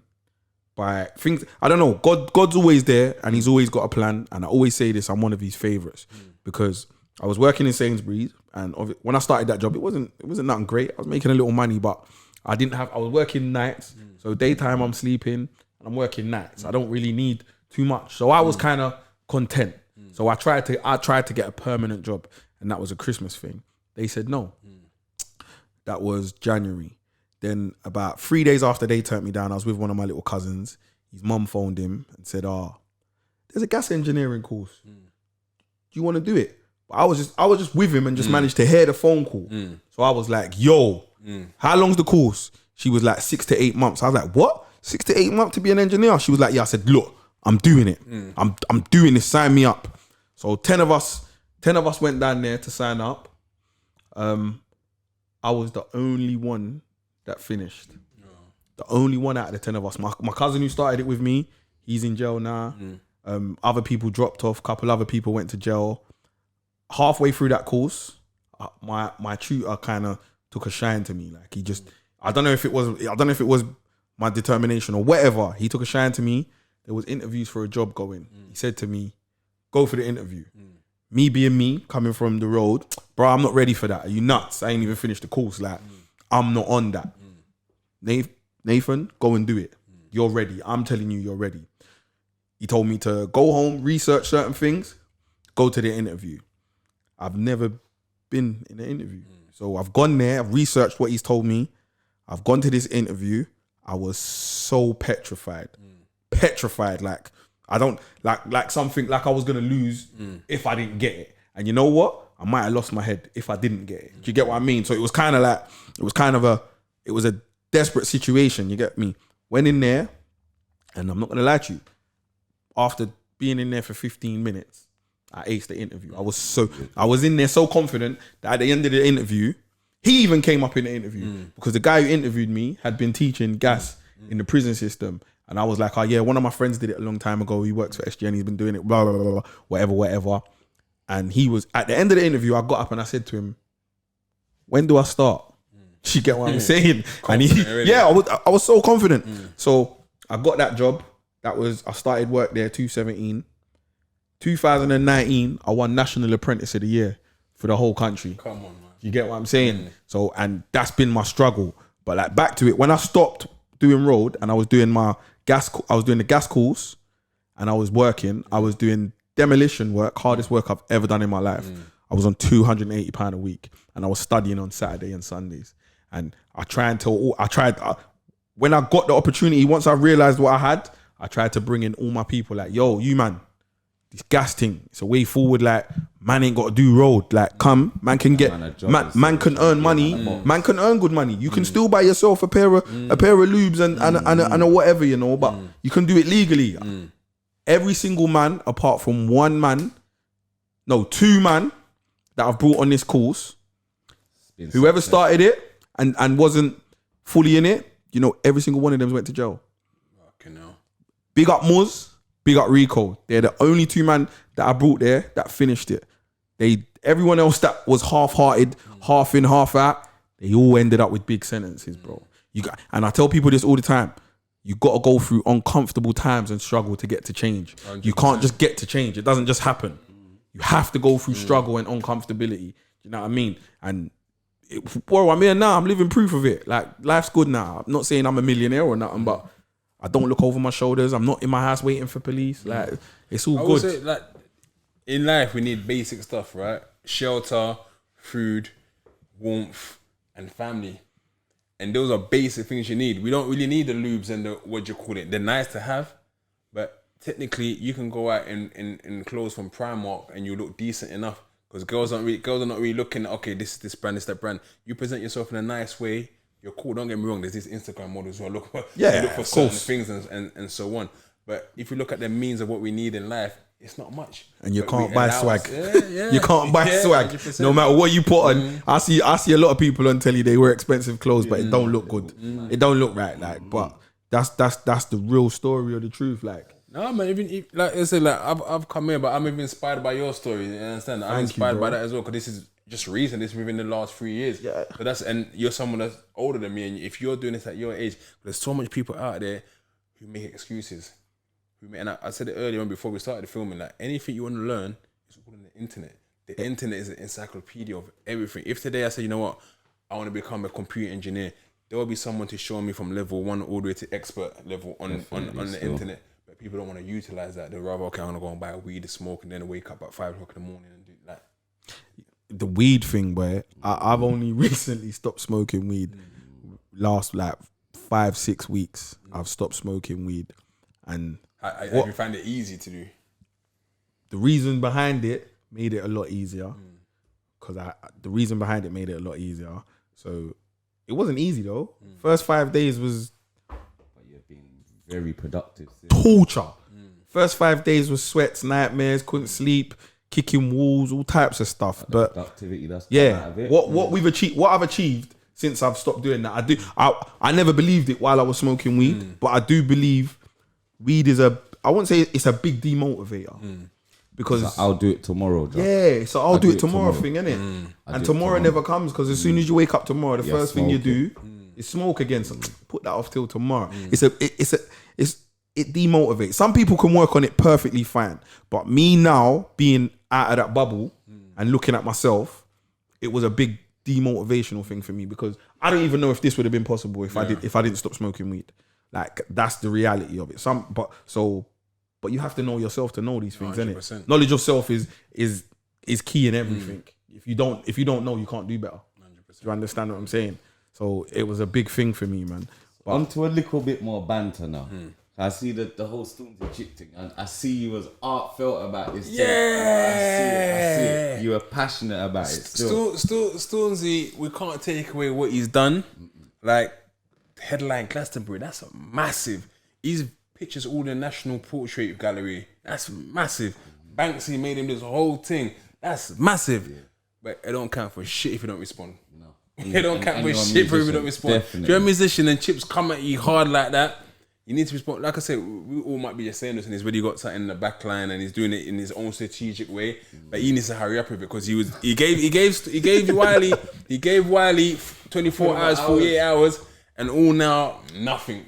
A: by things. I don't know. God's always there and he's always got a plan. And I always say this, I'm one of his favorites because I was working in Sainsbury's, and when I started that job, it wasn't nothing great. I was making a little money, but I was working nights. So daytime I'm sleeping and I'm working nights. I don't really need too much. So I was kind of content. So I tried to get a permanent job, and that was a Christmas thing. They said no. That was January. Then about 3 days after they turned me down, I was with one of my little cousins. His mum phoned him and said, there's a gas engineering course. Do you want to do it? But I was just with him and just managed to hear the phone call. So I was like, yo, how long's the course? She was like 6 to 8 months. I was like, what? 6 to 8 months to be an engineer? She was like, yeah. I said, look, I'm doing it. I'm doing this. Sign me up. So 10 of us went down there to sign up. I was the only one that finished. The only one out of the 10 of us. My cousin who started it with me, he's in jail now. Other people dropped off. A couple other people went to jail. Halfway through that course, my tutor kind of took a shine to me. Like, he just, I don't know if it was my determination or whatever. He took a shine to me. There was interviews for a job going. He said to me, go for the interview. Me being me, coming from the road, bro, I'm not ready for that. Are you nuts? I ain't even finished the course. Like, I'm not on that. Nathan, go and do it. You're ready. I'm telling you, you're ready. He told me to go home, research certain things, go to the interview. I've never been in an interview. So I've gone there, I've researched what he's told me. I've gone to this interview. I was so petrified. Petrified, like, I don't like something like I was gonna lose if I didn't get it. And you know what? I might have lost my head if I didn't get it. Do you get what I mean? So it was a desperate situation. You get me? Went in there, and I'm not gonna lie to you. After being in there for 15 minutes, I aced the interview. I was in there so confident that at the end of the interview, he even came up in the interview because the guy who interviewed me had been teaching gas in the prison system. And I was like, oh yeah, one of my friends did it a long time ago. He works for SGN. He's been doing it, blah, blah, blah, blah, whatever. And he was, at the end of the interview, I got up and I said to him, when do I start? You get what I'm saying? And
C: Really?
A: yeah, I was so confident. So I got that job. I started work there 2017. 2019, I won National Apprentice of the Year for the whole country.
C: Come on, man.
A: You get what I'm saying? So, and that's been my struggle. But like back to it, when I stopped doing road and I was doing the gas course and I was working, I was doing demolition work, hardest work I've ever done in my life. I was on £280 a week and I was studying on Saturday and Sundays. And when I got the opportunity, once I realized what I had, I tried to bring in all my people like, yo, you man, this gas thing, it's a way forward. Like, man ain't got to do road. Like, come, man can get, man can earn money. Man can earn good money. You can still buy yourself a pair of lubes and a whatever, you know, but you can do it legally. Every single man, apart from two man that I've brought on this course, whoever started it and wasn't fully in it, you know, every single one of them went to jail.
C: Okay, now.
A: Big up Muz, big up Rico. They're the only two man that I brought there that finished it. Everyone else that was half-hearted, half in, half out, they all ended up with big sentences, bro. And I tell people this all the time. You got to go through uncomfortable times and struggle to get to change. 100%. You can't just get to change. It doesn't just happen. You have to go through struggle and uncomfortability. You know what I mean? And bro, I'm here now. I'm living proof of it. Like, life's good now. I'm not saying I'm a millionaire or nothing, but I don't look over my shoulders. I'm not in my house waiting for police. Like, it's all good.
C: Say, like, in life, we need basic stuff, right? Shelter, food, warmth, and family. And those are basic things you need. We don't really need the lubes and they're nice to have, but technically you can go out in clothes from Primark and you look decent enough because girls are not really looking at, okay, this brand, this that brand. You present yourself in a nice way, you're cool. Don't get me wrong, there's these Instagram models who are look for certain things and so on. But if you look at the means of what we need in life, it's not much.
A: And you can't buy swag.
C: Yeah.
A: You can't buy swag.
C: 100%.
A: No matter what you put on. I see a lot of people on telly, they wear expensive clothes, but it don't look good. It don't look right. Like, but that's the real story or the truth. Like,
C: no man, even like I said, like I've come here, but I'm even inspired by your story. You understand? I'm inspired by that as well, because this is just recent. This is within the last 3 years. Yeah. But and you're someone that's older than me, and if you're doing this at your age, there's so much people out there who make excuses. And I said it earlier on before we started filming, like, anything you want to learn is all on the internet. The internet is an encyclopedia of everything. If today I say, you know what, I want to become a computer engineer, there will be someone to show me from level 1 all the way to expert level on the internet. But people don't want to utilize that. They're rather, okay, I want to go and buy a weed to smoke and then wake up at 5 o'clock in the morning and do that.
A: The weed thing, boy, I've only recently stopped smoking weed. Last like 5-6 weeks, I've stopped smoking weed. And
C: have you find it easy to do?
A: The reason behind it made it a lot easier. The reason behind it made it a lot easier. So it wasn't easy though. First 5 days was,
B: but you're being very productive.
A: Torture. First 5 days was sweats, nightmares, couldn't sleep, kicking walls, all types of stuff. But
B: productivity, that's
A: yeah, what we've achieved, what I've achieved since I've stopped doing that. I never believed it while I was smoking weed, but I do believe weed is I wouldn't say it's a big demotivator. Because
B: I'll do it tomorrow, John.
A: Yeah, so I'll do it tomorrow thing, innit? And tomorrow never comes, because as soon as you wake up tomorrow, the first thing you do is smoke again. So put that off till tomorrow. It demotivates. Some people can work on it perfectly fine, but me now being out of that bubble and looking at myself, it was a big demotivational thing for me, because I don't even know if this would have been possible if I didn't stop smoking weed. Like, that's the reality of it. But you have to know yourself to know these things,
C: 100%.
A: innit? Knowledge of self is key in everything. If you don't know, you can't do better. 100%. Do you understand what I'm saying? So it was a big thing for me, man. But
B: on to a little bit more banter now. I see the whole Stormzy chip thing, and I see you was heartfelt about this.
C: Yeah,
B: I see it. You were passionate about it.
C: Stormzy, we can't take away what he's done. Like, headline Glastonbury, that's massive. He's pictures all the National Portrait Gallery. That's massive. Banksy made him this whole thing. That's massive. Yeah. But it don't count for shit if you don't respond. No. It don't count for shit if you don't respond. Definitely. If you're a musician and chips come at you hard like that, You need to respond. Like I said, we all might be just saying this, and he's really got something in the back line, and he's doing it in his own strategic way. But he needs to hurry up with it because he gave Wiley 24 hours, 48 hours, and all now nothing.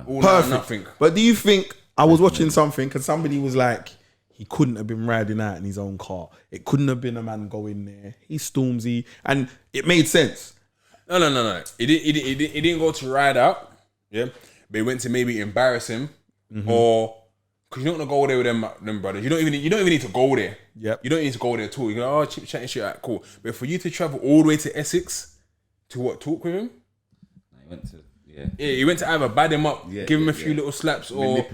C: All
A: Perfect.
C: now nothing.
A: But do you think I was watching something because somebody was like, he couldn't have been riding out in his own car. It couldn't have been a man going there. He's Stormzy, and it made sense.
C: No. He didn't go to ride out. Yeah. But he went to maybe embarrass him, or because you don't want to go there with them brothers. You don't even need to go there.
A: Yep.
C: You don't need to go there at all. You go, chip chatting shit, right, cool. But for you to travel all the way to Essex to talk with him,
B: He went to
C: he went to either bad him up, give him a few little slaps, or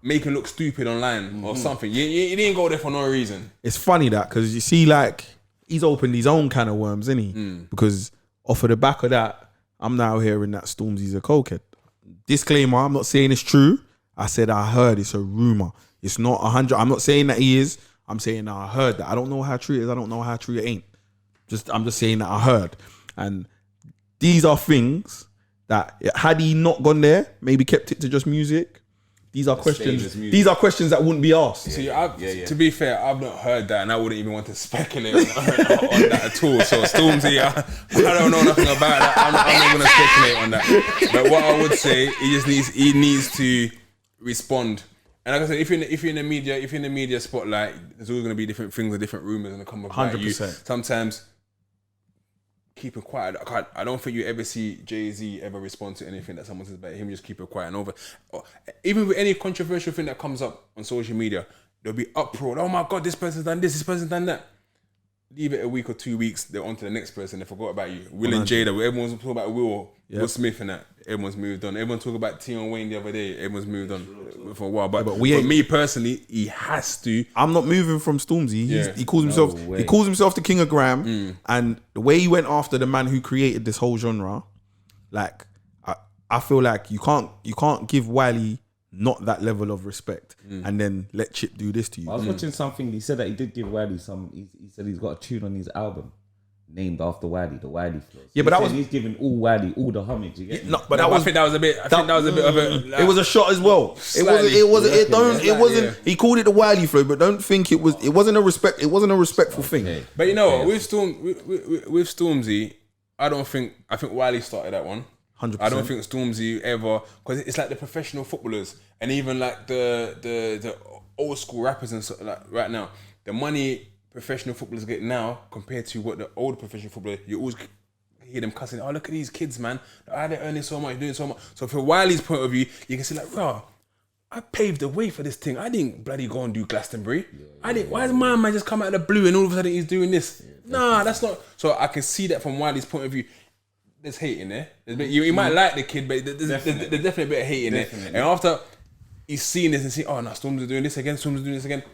C: make him look stupid online or something. You didn't go there for no reason.
A: It's funny that because you see, like, he's opened his own kind of worms, isn't he? Because off of the back of that, I'm now hearing that Stormzy's a cokehead. Disclaimer, I'm not saying it's true. I said I heard, it's a rumor. It's not 100. I'm not saying that he is. I'm saying that I heard that. I don't know how true it is. I don't know how true it ain't. I'm just saying that I heard. And these are things that had he not gone there, maybe kept it to just music. These are questions. These are questions that wouldn't be asked.
C: See, to be fair, I've not heard that, and I wouldn't even want to speculate on that at all. So Stormzy, I don't know nothing about that. I'm not going to speculate on that. But what I would say, he needs to respond. And like I said, if you're in the media spotlight, there's always going to be different things and different rumors going to come about
A: 100%.
C: you. Sometimes keep it quiet. I don't think you ever see Jay-Z ever respond to anything that someone says about him. Just keep it quiet. And even with any controversial thing that comes up on social media, there'll be uproar. Oh my God, this person's done this person's done that. Leave it a week or 2 weeks, they're on to the next person. They forgot about you. Will and Jada, everyone's talking about Will Smith and that. Everyone's moved on. Everyone talking about Tion Wayne the other day. Everyone's moved on for a while. But for me personally, he has to.
A: I'm not moving from Stormzy. He calls himself. He calls himself the king of grime. And the way he went after the man who created this whole genre, like I feel like you can't give Wiley not that level of respect and then let Chip do this to you.
B: I was watching something. He said that he did give Wiley some. He said he's got a tune on his album named after Wiley, the Wiley flows.
A: Yeah, but
B: he's giving all Wiley all the homage. You get me?
C: I think that was a bit of a. Like,
A: it was a shot as well. It wasn't. He called it the Wiley flow, but don't think it was. It wasn't a respectful thing.
C: But you know what? With Stormzy, I think Wiley started that one.
A: 100%.
C: I don't think Stormzy ever, because it's like the professional footballers and even like the old school rappers and so, like right now, the money professional footballers get now compared to what the old professional footballers, you always hear them cussing. Oh, look at these kids, man! They're earning so much, doing so much. So from Wiley's point of view, you can see like, bro, I paved the way for this thing. I didn't bloody go and do Glastonbury. Why is my man just come out of the blue and all of a sudden he's doing this? Nah, that's not. So I can see that from Wiley's point of view. There's hate in there. You might like the kid, but there's definitely a bit of hate in there. And after he's seen this and see, oh no, Stormzy's doing this again.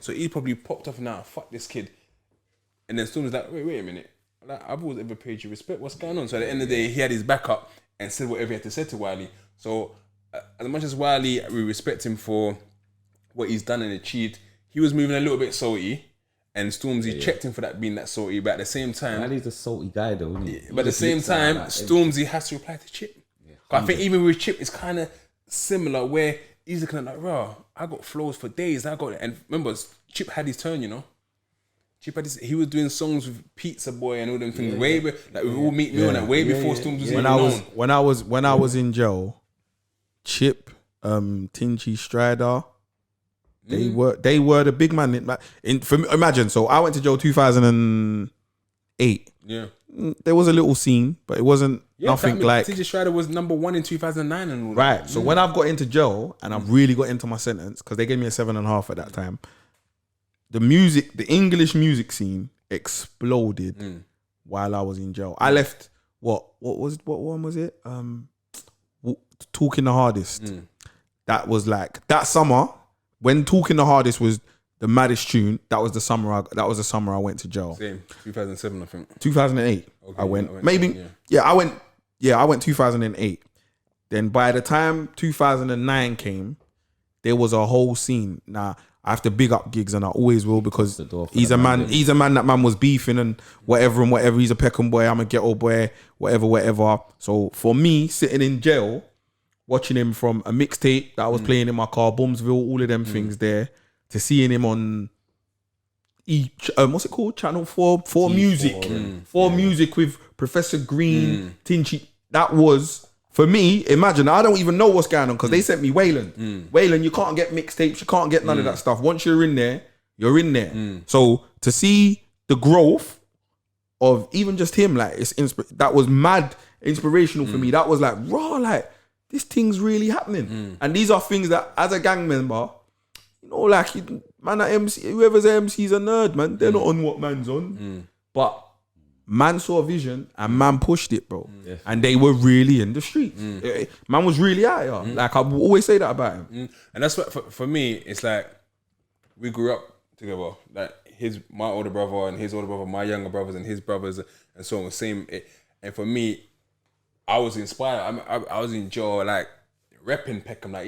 C: So he probably popped off now. Fuck this kid. And then Stormzy's like, wait a minute. Like, I've always ever paid you respect. What's going on? So at the end of the day, he had his back up and said whatever he had to say to Wiley. So as much as Wiley, we respect him for what he's done and achieved, he was moving a little bit salty. And Stormzy checked him for that being that salty, but at the same time,
B: Wiley's a salty guy though, isn't he?
C: But at the same time, Stormzy has to reply to Chip. I think even with Chip, it's kind of similar where he's looking at like, bro, I got flows for days. And remember, Chip had his turn, you know. He was doing songs with Pizza Boy and all them things way like we all meet me on that way before Stormzy was even known.
A: When I was in jail, Chip, Tinchy Strider. They were the big man. Imagine, so I went to jail 2008.
C: Yeah,
A: there was a little scene, but it wasn't nothing like.
C: TJ Strider was #1 in 2009 and all that.
A: Right. So when I've got into jail and I've really got into my sentence, because they gave me a 7.5 at that time, the English music scene exploded while I was in jail. I left. What one was it? Talking the Hardest. That was like that summer. When Talking the Hardest was the maddest tune, that was the summer I went to jail.
C: Same, 2007 I think.
A: 2008.
C: Okay,
A: I went I went 2008. Then by the time 2009 came, there was a whole scene. Now I have to big up Gigs, and I always will, because he's a man that man was beefing and whatever. He's a Peckham boy, I'm a ghetto boy, whatever. So for me, sitting in jail, watching him from a mixtape that I was playing in my car, Boomsville, all of them things there, to seeing him on what's it called? Channel 4 Music. Music with Professor Green, Tinchy. That was, for me, imagine, I don't even know what's going on because they sent me Wayland. Wayland, you can't get mixtapes, you can't get none of that stuff. Once you're in there, you're in there. So to see the growth of even just him, like, that was mad inspirational for me. That was like, raw, like, this thing's really happening. And these are things that, as a gang member, you know, like, man, that MC, whoever's MC's a nerd, man. They're not on what man's on. But man saw a vision and man pushed it, bro. And they were really in the streets. Man was really out here. Like, I always say that about him.
C: And that's what, for me, it's like, we grew up together. Like, my older brother and his older brother, my younger brothers and his brothers, and so on, the same. And for me, I was inspired. I was enjoying, like, repping Peckham, like,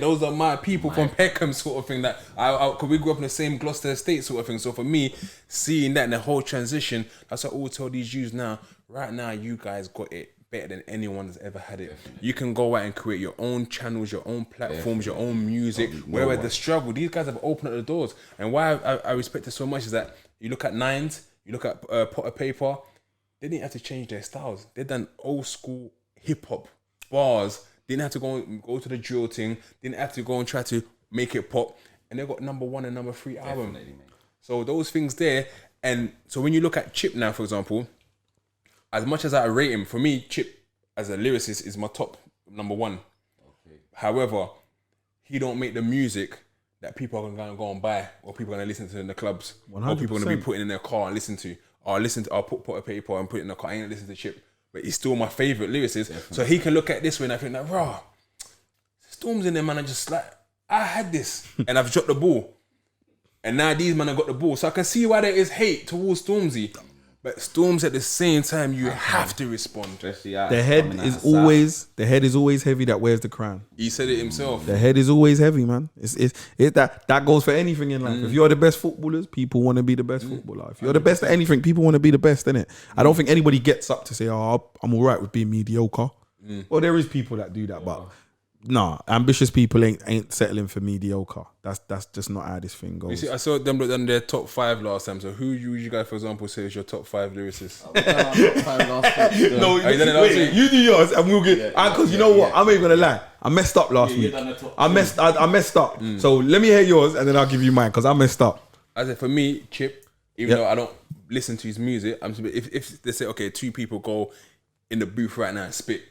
C: those are my people from Peckham, sort of thing. That cause we grew up in the same Gloucester estate, sort of thing. So for me, seeing that and the whole transition, that's what I always tell these youths now. Right now, you guys got it better than anyone has ever had it. You can go out and create your own channels, your own platforms, your own music. Where the struggle, these guys have opened up the doors. And why I respect it so much is that you look at Nines, you look at Potter Paper. They didn't have to change their styles. They done old school hip hop bars. Didn't have to go to the drill thing. Didn't have to go and try to make it pop. And they got number 1 and number 3 album. So those things there. And so when you look at Chip now, for example, as much as I rate him, for me, Chip as a lyricist is my top number 1. However, he don't make the music that people are going to go and buy, or people are going to listen to in the clubs, 100%. Or people are going to be putting in their car and listen to. I'll put Potter Paper and put it in the car. I ain't listen to Chip, but he's still my favourite lyricist. Definitely. So he can look at this way and I think like, raw, Storm's in there, man. I just like, I had this and I've dropped the ball. And now these men have got the ball. So I can see why there is hate towards Stormzy. But Storms at the same time, you have to respond.
A: The head is always heavy that wears the crown.
C: He said it himself.
A: The head is always heavy, man. That goes for anything in life. If you're the best footballers, people want to be the best footballer. If you're the best at anything, people want to be the best, innit? I don't think anybody gets up to say, oh, I'm all right with being mediocre. Well, there is people that do that, but nah, ambitious people ain't settling for mediocre. That's just not how this thing goes.
C: You see, I saw them done their top 5 last time. So who would you guys, for example, say is your top 5 lyricists?
A: No, you do yours and we'll get. Because you know what? I'm not even gonna lie. I messed up last week. I messed up. So let me hear yours and then I'll give you mine because I messed up.
C: I said for me, Chip. Even though I don't listen to his music, if they say okay, 2 people go in the booth right now and spit,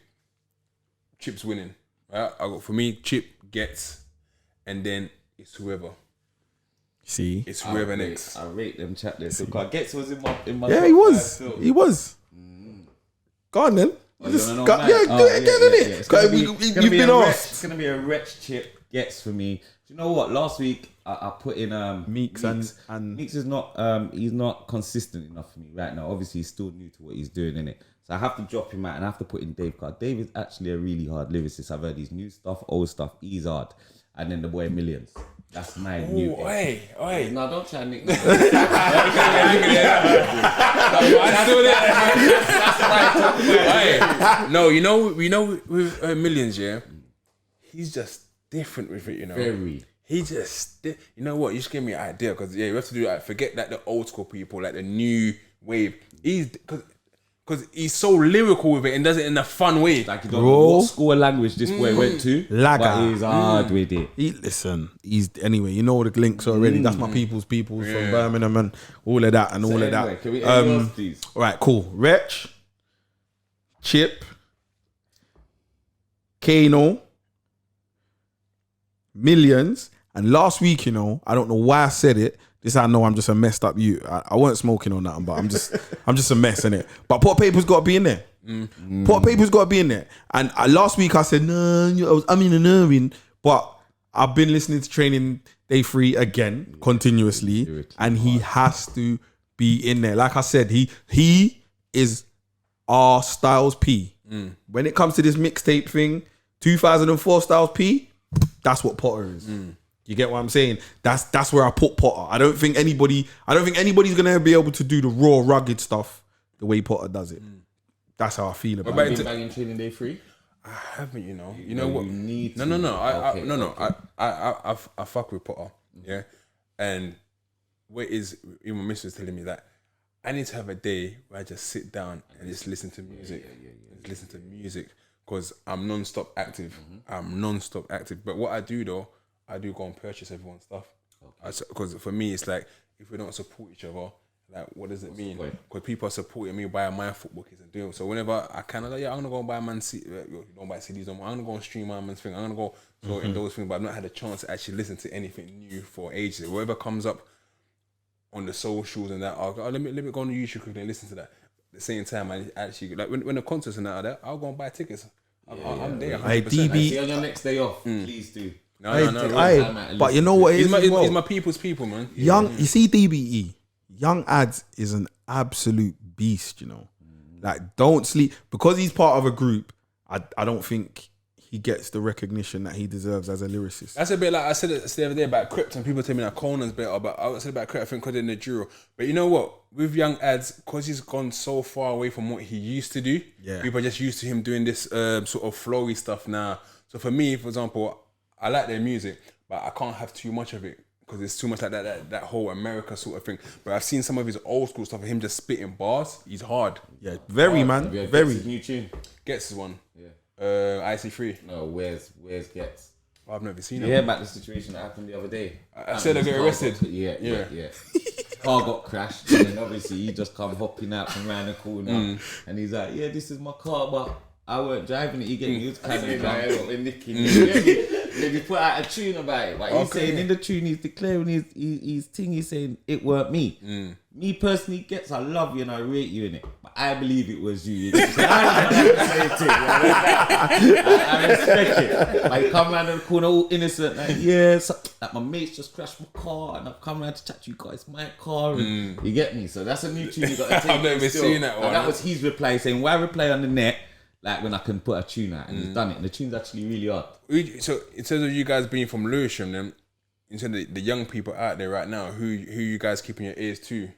C: Chip's winning. Right? For me, Chip gets, and then it's whoever.
A: See,
C: it's whoever next.
B: I rate them chat there. So Gets was in my.
A: Yeah, he was. He was. Go on then.
B: Do it
A: again. You've been asked.
B: It's gonna be a wretch Chip Gets for me. Do you know what? Last week I put in
A: Meeks and
B: Meeks is not he's not consistent enough for me right now. Obviously, he's still new to what he's doing, innit? So I have to drop him out and I have to put in Dave Card. Dave is actually a really hard lyricist. I've heard his new stuff, old stuff. He's hard. And then the boy Millions. That's my new.
C: Oi.
B: No, don't try Nick.
C: No, you know with Millions, yeah, he's just different with it, you know.
B: Very.
C: He just, you know what? You just gave me an idea because you have to do that. Forget like the old school people, like the new wave. Because he's so lyrical with it and does it in a fun way.
B: Like you don't know what school of language this boy went to. But he's hard with it.
A: Anyway, you know the links already. That's my people's from Birmingham and all of that and all of that.
B: Can we end yours, please?
A: All right, cool. Wretch, Chip, Kano, Millions, and last week, you know, I don't know why I said it. This I know I'm just a messed up you. I weren't smoking or nothing, but I'm just a mess in it. But Pot Paper's got to be in there. Pot Paper's got to be in there. And last week I said I'm in an Irving, but I've been listening to Training Day 3 again continuously, and he has to be in there. Like I said, he is our Styles P. When it comes to this mixtape thing, 2004 Styles P, that's what Potter is. You get what I'm saying? That's where I put Potter. I don't think anybody's gonna be able to do the raw, rugged stuff the way Potter does it. That's how I feel about it.
B: Banging Training Day 3.
C: I haven't, you know. You know what?
B: You need
C: no. I fuck with Potter, yeah. And what is even my missus telling me that I need to have a day where I just sit down and just listen to music, listen to music, because I'm non-stop active. I'm non-stop active. But what I do though, I do go and purchase everyone's stuff. Because for me, it's like if we don't support each other, like what does it mean? Because people are supporting me buying my football kits and doing. So whenever I can, I'm like, yeah, I'm gonna go and buy Man CD. Don't buy CDs no more. I'm gonna go and stream my man's thing. I'm gonna go in those things, but I've not had a chance to actually listen to anything new for ages. Whatever comes up on the socials and that, I'll go, let me go on YouTube quickly and listen to that. At the same time, I actually like when the concerts and that are there, I'll go and buy tickets. I'm there. 100%.
B: See on your next day off, please do.
C: No.
A: But you know what it is?
C: He's my people's people, man.
A: You see DBE, Young Ads is an absolute beast, you know. Like, don't sleep. Because he's part of a group, I don't think he gets the recognition that he deserves as a lyricist.
C: That's a bit like I said it the other day about Crypt, and people tell me that Conan's better, but I said about Crypt, I think because they're in the Duro. But you know what? With Young Ads, because he's gone so far away from what he used to do, people are just used to him doing this sort of flowy stuff now. So for me, for example, I like their music, but I can't have too much of it because it's too much like that whole America sort of thing. But I've seen some of his old school stuff of him just spitting bars. He's hard.
A: Yeah, very, man.
B: Yeah,
A: very.
B: Gets' new tune.
C: Gets his one.
B: Yeah.
C: IC3.
B: No, where's Gets?
C: I've never seen
B: You
C: it.
B: hear about the situation that happened the other day?
C: I said I get arrested.
B: Yeah. Car got crashed, and then obviously he just come hopping out from around the corner, and he's like, "Yeah, this is my car, but I weren't driving it." He was kind of drunk and nicking it. Then he put out a tune about it, but he's saying in the tune he's declaring his thing. He's saying it weren't me. Me personally, Gets, I love you and I rate you in it, but I believe it was you. I respect it. Like, you come around the corner all innocent, like, so, like my mates just crashed my car and I've come around to chat to you guys, my car. And you get me? So that's a new tune you got to take.
C: I've never seen that one.
B: That was his reply saying, why reply on the net? Like when I can put a tune out, and he's done it, and the tune's actually really hard.
C: So in terms of you guys being from Lewisham, then in terms of the young people out there right now, who you guys keeping your ears to?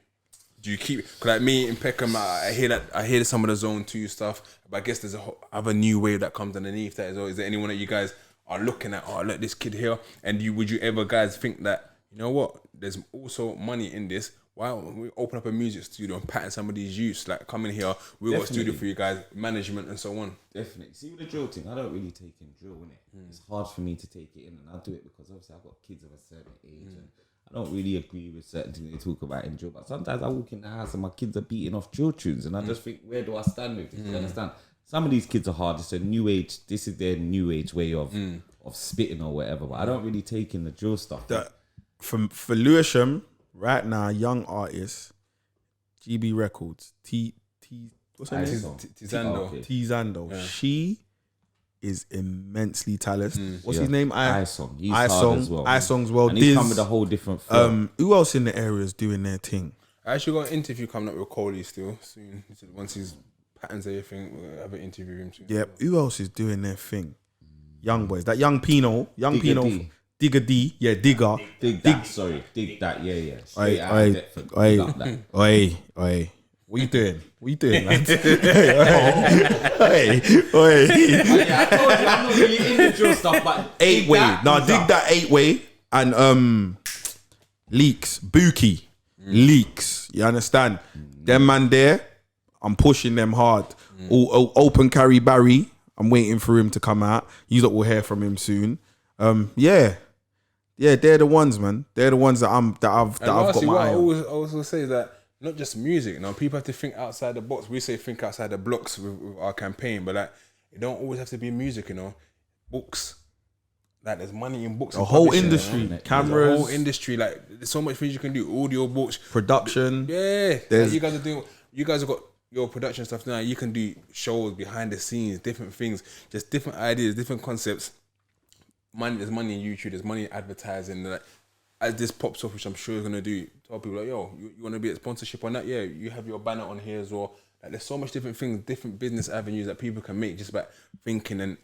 C: Do you keep, cause like me in Peckham, I hear some of the Zone 2 stuff, but I guess there's a other new wave that comes underneath that as well. Is there anyone that you guys are looking at? Oh, look, this kid here, and would you ever guys think that, you know what? There's also money in this. Why don't we open up a music studio and pattern some of these youths? Like, come in here, we've got a studio for you guys, management and so on.
B: Definitely. See, with the drill thing, I don't really take in drill, innit? It's hard for me to take it in, and I do it because obviously I've got kids of a certain age, and I don't really agree with certain things they talk about in drill. But sometimes I walk in the house and my kids are beating off drill tunes, and I just think, where do I stand with this? You understand? Some of these kids are hard. It's a new age. This is their new age way of spitting or whatever. But I don't really take in the drill stuff.
A: For Lewisham, right now, young artists, GB Records, what's her name? Tizando.
B: Yeah.
A: She is immensely talented. What's his name?
B: iSong. He's hard as well.
A: iSong's well.
B: And he's come with a whole different flow.
A: Who else in the area is doing their thing?
C: I actually got an interview coming up with Coley still soon. He said once his patterns everything, we'll have an interview with him soon.
A: Yeah. Who else is doing their thing? Young boys. That young Pino. Digger D. Yeah, Digger.
B: Dig that. Yeah.
A: Oi. What you doing? Man? Hey.
B: Yeah, I told you I'm not really in the drill stuff, but
A: 8-way. Now dig that 8-way and Leaks. Buki. Leaks. You understand? Them man there, I'm pushing them hard. Open carry Barry. I'm waiting for him to come out. You lot will hear from him soon. Yeah, they're the ones, man. They're the ones that I've got my eye on.
C: I always say that not just music. Now people have to think outside the box. We say think outside the blocks with our campaign, but like it don't always have to be music. You know, books. Like there's money in books.
A: A whole industry, cameras,
C: a whole industry. Like there's so much things you can do. Audio books,
A: production.
C: Yeah, like you guys are doing. You guys have got your production stuff now. You can do shows behind the scenes, different things, just different ideas, different concepts. There's money in YouTube, there's money in advertising. Like, as this pops off, which I'm sure is gonna do, tell people like, yo, you want to be at sponsorship on that? Yeah, you have your banner on here as well. Like, there's so much different things, different business avenues that people can make just about thinking and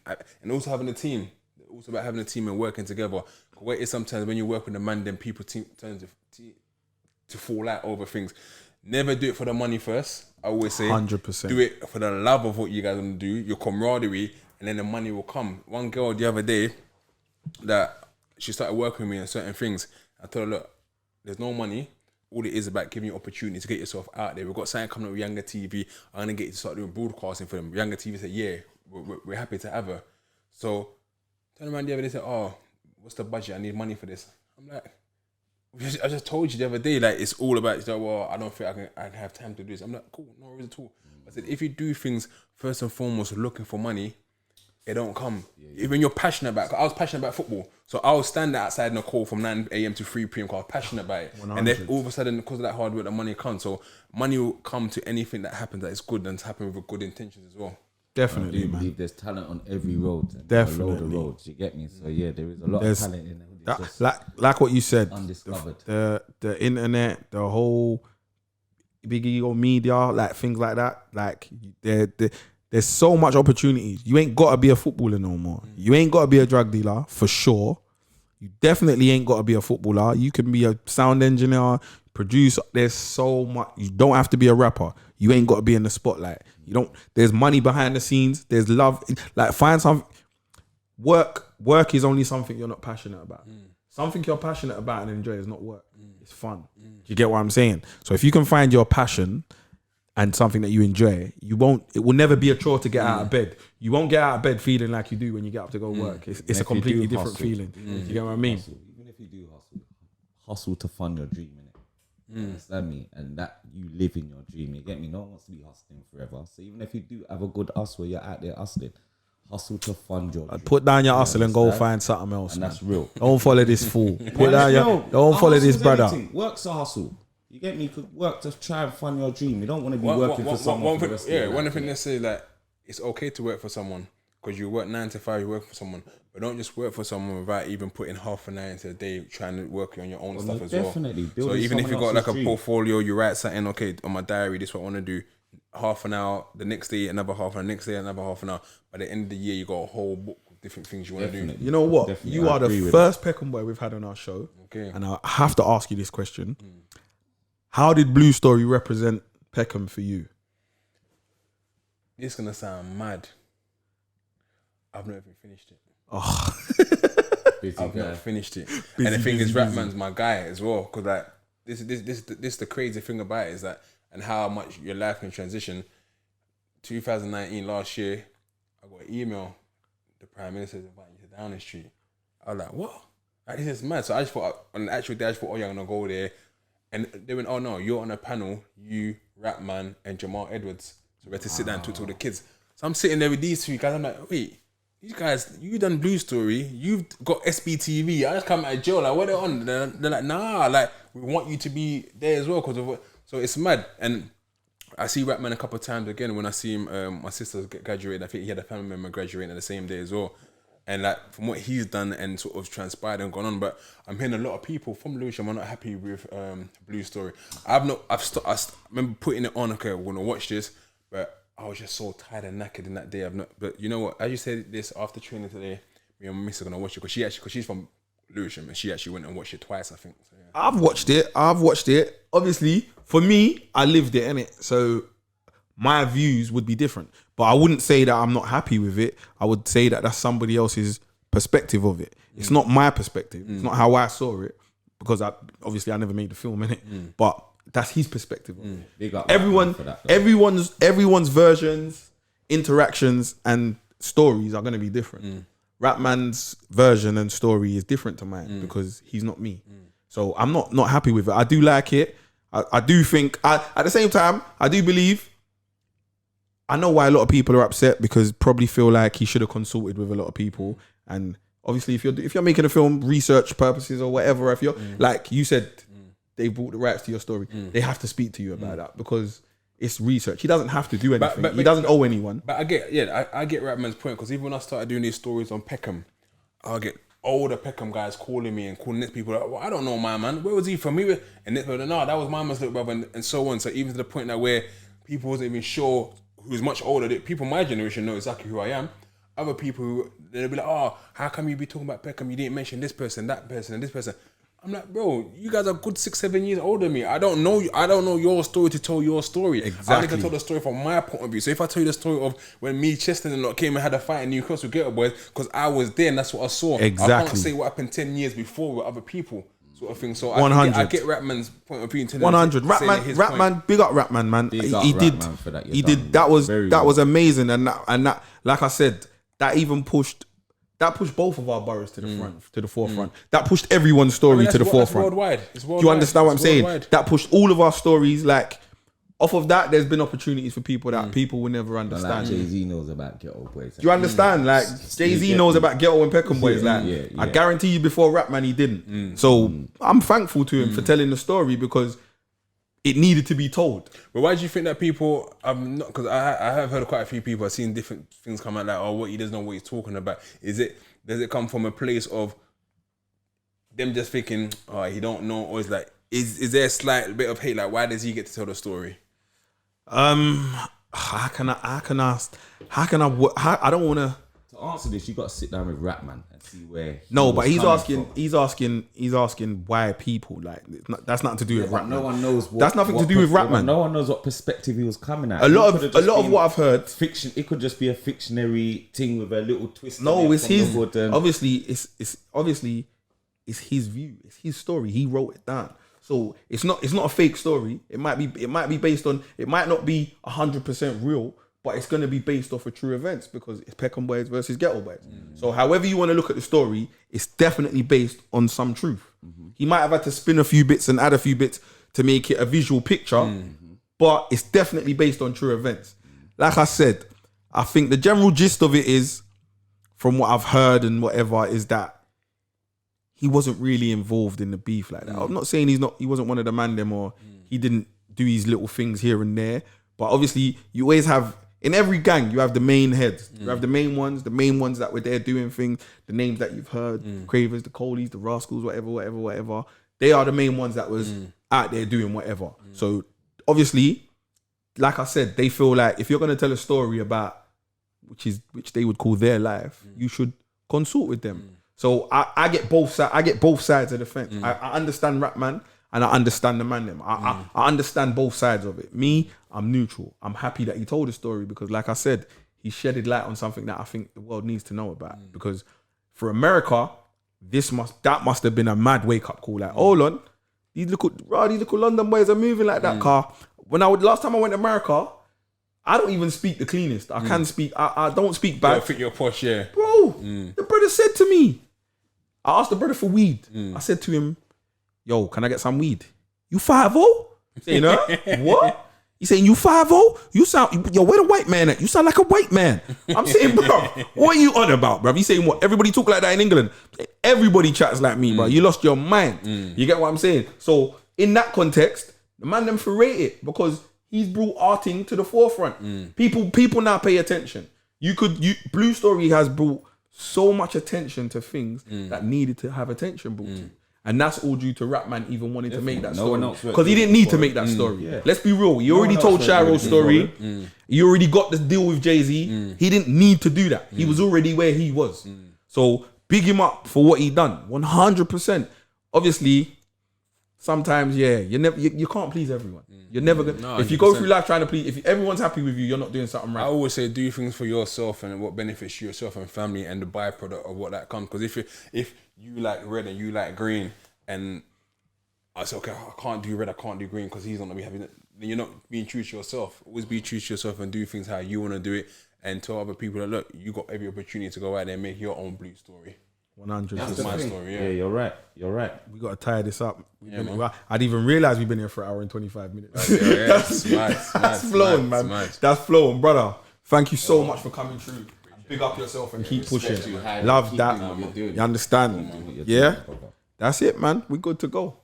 C: also having a team. Also about having a team and working together. Where it's sometimes when you work with a man, then people tend to fall out over things. Never do it for the money first. I always say
A: 100%.
C: Do it for the love of what you guys want to do, your camaraderie, and then the money will come. One girl the other day that she started working with me on certain things. I told her, look, there's no money. All it is about giving you opportunity to get yourself out there. We've got something coming up with Younger TV. I'm going to get you to start doing broadcasting for them. Younger TV said, yeah, we're happy to have her. So, turn around the other day and said, oh, what's the budget? I need money for this. I'm like, I just told you the other day, like, it's all about, well, I don't think I can have time to do this. I'm like, cool, no worries at all. I said, if you do things first and foremost looking for money, it don't come. Even you're passionate about it. I was passionate about football. So I was standing outside in a call from 9 a.m. to 3 p.m. because I was passionate about it. 100. And then all of a sudden, because of that hard work, the money comes. So money will come to anything that happens that is good and it's happening with good intentions as well.
A: Definitely,
B: I
A: man.
B: believe there's talent on every road.
A: Definitely.
B: A load of roads, you get me? So yeah, there is a lot of talent in there. Just
A: like what you said,
B: undiscovered.
A: The internet, the whole big ego media, like things like that. Like there's so much opportunities. You ain't got to be a footballer no more. You ain't got to be a drug dealer for sure. You definitely ain't got to be a footballer. You can be a sound engineer, producer. There's so much. You don't have to be a rapper. You ain't got to be in the spotlight. You don't. There's money behind the scenes. There's love. Like find some work. Work is only something you're not passionate about. Something you're passionate about and enjoy is not work. It's fun. Do you get what I'm saying? So if you can find your passion and something that you enjoy, it will never be a chore to get out of bed. You won't get out of bed feeling like you do when you get up to go work. It's a completely different feeling. You get what I mean?
B: Even if you do hustle to fund your dream, innit? You understand me? And that you live in your dream, you get me? No one wants to be hustling forever. So even if you do have a good hustle, you're out there hustling. Hustle to fund your dream.
A: Put down your hustle and go find something else.
B: And
A: man.
B: that's real.
A: Don't follow this fool. Don't follow this brother.
B: Anything. Work's a hustle. You get me? You could work to try and fund your dream. You don't want to be working for someone.
C: One thing they say, like, it's okay to work for someone because you work 9 to 5, you work for someone, but don't just work for someone without even putting half an hour into a day trying to work on your own stuff as well.
B: Definitely.
C: So even if you got like a portfolio, you write something, okay, on my diary, this is what I want to do. Half an hour, the next day another half an hour, next day another half an hour. By the end of the year, you got a whole book of different things you want to do.
A: You know what?
B: Definitely.
A: You are the first Peckham boy we've had on our show.
C: Okay.
A: And I have to ask you this question. How did Blue Story represent Peckham for you?
C: This is going to sound mad. I've not even finished it.
A: Oh.
C: I've not finished it. And the thing is, Rapman's my guy as well. Because like, this the crazy thing about it is that, and how much your life can transition. 2019, last year, I got an email. The Prime Minister is inviting you to Downing Street. I was like, what? Like, this is mad. So I just thought, on the actual day, oh yeah, I'm going to go there. And they went, oh no, you're on a panel, you, Rapman, and Jamal Edwards. So we had to sit down and talk to all the kids. So I'm sitting there with these three guys. I'm like, wait, these guys, you done Blue Story, you've got SBTV. I just come out of jail. Like, what are they on? They're like, nah, like, we want you to be there as well. So it's mad. And I see Rapman a couple of times again when I see him. My sister's graduated. I think he had a family member graduating the same day as well. And like from what he's done and sort of transpired and gone on, but I'm hearing a lot of people from Lewisham are not happy with Blue Story. I remember putting it on. Okay, we're gonna watch this, but I was just so tired and knackered in that day. But you know what? As you said this after training today, me and my miss are gonna watch it because she's from Lewisham and she actually went and watched it twice. I think. So, yeah.
A: I've watched it. Obviously, for me, I lived it, innit? So my views would be different. But I wouldn't say that I'm not happy with it. I would say that that's somebody else's perspective of it. It's not my perspective. It's not how I saw it. Because I never made the film, innit? But that's his perspective of it. Everyone's versions, interactions, and stories are going to be different. Rapman's version and story is different to mine because he's not me. So I'm not happy with it. I do like it. I do think, at the same time, I do believe, I know why a lot of people are upset because probably feel like he should have consulted with a lot of people. And obviously, if you're making a film, research purposes or whatever, if you're like you said, they bought the rights to your story, they have to speak to you about that because it's research. He doesn't have to do anything. But he doesn't owe anyone.
C: But I get Rapman's point because even when I started doing these stories on Peckham, I'll get older Peckham guys calling me and calling next people like, well, I don't know my man. Where was he from? And next people, no, that was my man's little brother and so on. So even to the point now where people wasn't even sure who's much older. People my generation know exactly who I am. Other people, they'll be like, oh, how come you be talking about Peckham? You didn't mention this person, that person, and this person. I'm like, bro, you guys are good 6-7 years older than me. I don't know your story to tell your story.
A: Exactly.
C: I only can tell the story from my point of view. So if I tell you the story of when me, Chester, and lot came and had a fight in Newcastle with Ghetto Boys, because I was there and that's what I saw.
A: Exactly.
C: I can't say what happened 10 years before with other people, sort of thing. So
A: 100.
C: I get Rapman's point of view.
A: 100. Rapman, big up Rapman, man.
B: Big up
A: He did.
B: Rapman for that.
A: He did. That was amazing, and that, like I said, that even pushed. That pushed both of our boroughs to the front, to the forefront. That pushed everyone's story to the forefront.
C: Worldwide. It's worldwide.
A: Do you understand what I'm saying?
C: Worldwide.
A: That pushed all of our stories. Like, off of that, there's been opportunities for people that people will never understand.
B: Like Jay-Z knows about Ghetto Boys.
A: Do you understand? Like, Jay-Z knows about Ghetto and Peckham Boys. Like, I guarantee you before Rapman, he didn't. So, I'm thankful to him for telling the story because it needed to be told.
C: But why do you think that people, because I have heard quite a few people, I've seen different things come out like, oh, what he doesn't know what he's talking about. Does it come from a place of them just thinking, oh, he don't know, or is like, is there a slight bit of hate? Like, why does he get to tell the story?
A: I don't want to.
B: To answer this, you got to sit down with Rapman and see where.
A: No, but he's asking why people, like, that's nothing to do with Rapman.
B: No one knows.
A: That's nothing to do with Rapman.
B: No one knows what perspective he was coming at.
A: A lot of what I've heard,
B: fiction. It could just be a fictionary thing with a little twist.
A: No, it's his. Obviously, it's his view. It's his story. He wrote it down. So it's not a fake story. It might be based on. It might not be 100% real, but it's going to be based off of true events because it's Peckham Boys versus Ghetto Boys. So however you want to look at the story, it's definitely based on some truth. He might have had to spin a few bits and add a few bits to make it a visual picture, but it's definitely based on true events. Like I said, I think the general gist of it is, from what I've heard and whatever, is that he wasn't really involved in the beef like that. I'm not saying he wasn't one of the man them, or he didn't do his little things here and there, but obviously you always have, in every gang, you have the main heads. You have the main ones that were there doing things, the names that you've heard, Cravers, the Coleys, the Rascals, whatever. They are the main ones that was out there doing whatever. So obviously, like I said, they feel like if you're going to tell a story about, which they would call their life, you should consult with them. So I get both sides. I get both sides of the fence. I understand Rapman and I understand the man them. I understand both sides of it. Me, I'm neutral. I'm happy that he told the story because, like I said, he shedded light on something that I think the world needs to know about. Because for America, that must have been a mad wake up call. Like, hold on, these little London boys are moving like that. Car. Last time I went to America, I don't even speak the cleanest. I can speak. I don't speak bad.
C: I think you're posh, yeah,
A: bro. The brother said to me, I asked the brother for weed. I said to him, yo, can I get some weed? You 5-0? Saying, what? He's saying, you 5-0? You sound, yo, where the white man at? You sound like a white man. I'm saying, bro, what are you on about, bro? He's saying, what? Everybody talk like that in England. Everybody chats like me, bro. You lost your mind. You get what I'm saying? So, in that context, the man them for rate it because he's brought arting to the forefront. People now pay attention. Blue Story has brought so much attention to things that needed to have attention brought to. And that's all due to Rapman even wanting to make that story. Because he didn't need to make that story. Yeah. Let's be real. He already told Shiro's story. He already got the deal with Jay-Z. He didn't need to do that. He was already where he was. So big him up for what he done. 100%. Obviously, sometimes, you can't please everyone. You're never gonna. No, if you go through life trying to please, if everyone's happy with you, you're not doing something right. I
C: always say do things for yourself and what benefits yourself and family and the byproduct of what that comes. Because if you like red and you like green, and I say okay, I can't do red, I can't do green because he's not gonna be having it. Then you're not being true to yourself. Always be true to yourself and do things how you want to do it, and tell other people that look, you got every opportunity to go out there and make your own Blue Story.
A: 100.
C: That's my story.
B: Yeah, you're right.
A: We got to tie this up.
C: Yeah,
A: I'd even realize we've been here for an hour and 25 minutes.
C: That's
A: flowing, man. That's flowing, brother. Thank you so much for coming through. Big up yourself and keep pushing. Love that. You understand? Yeah. That's it, man. We're good to go.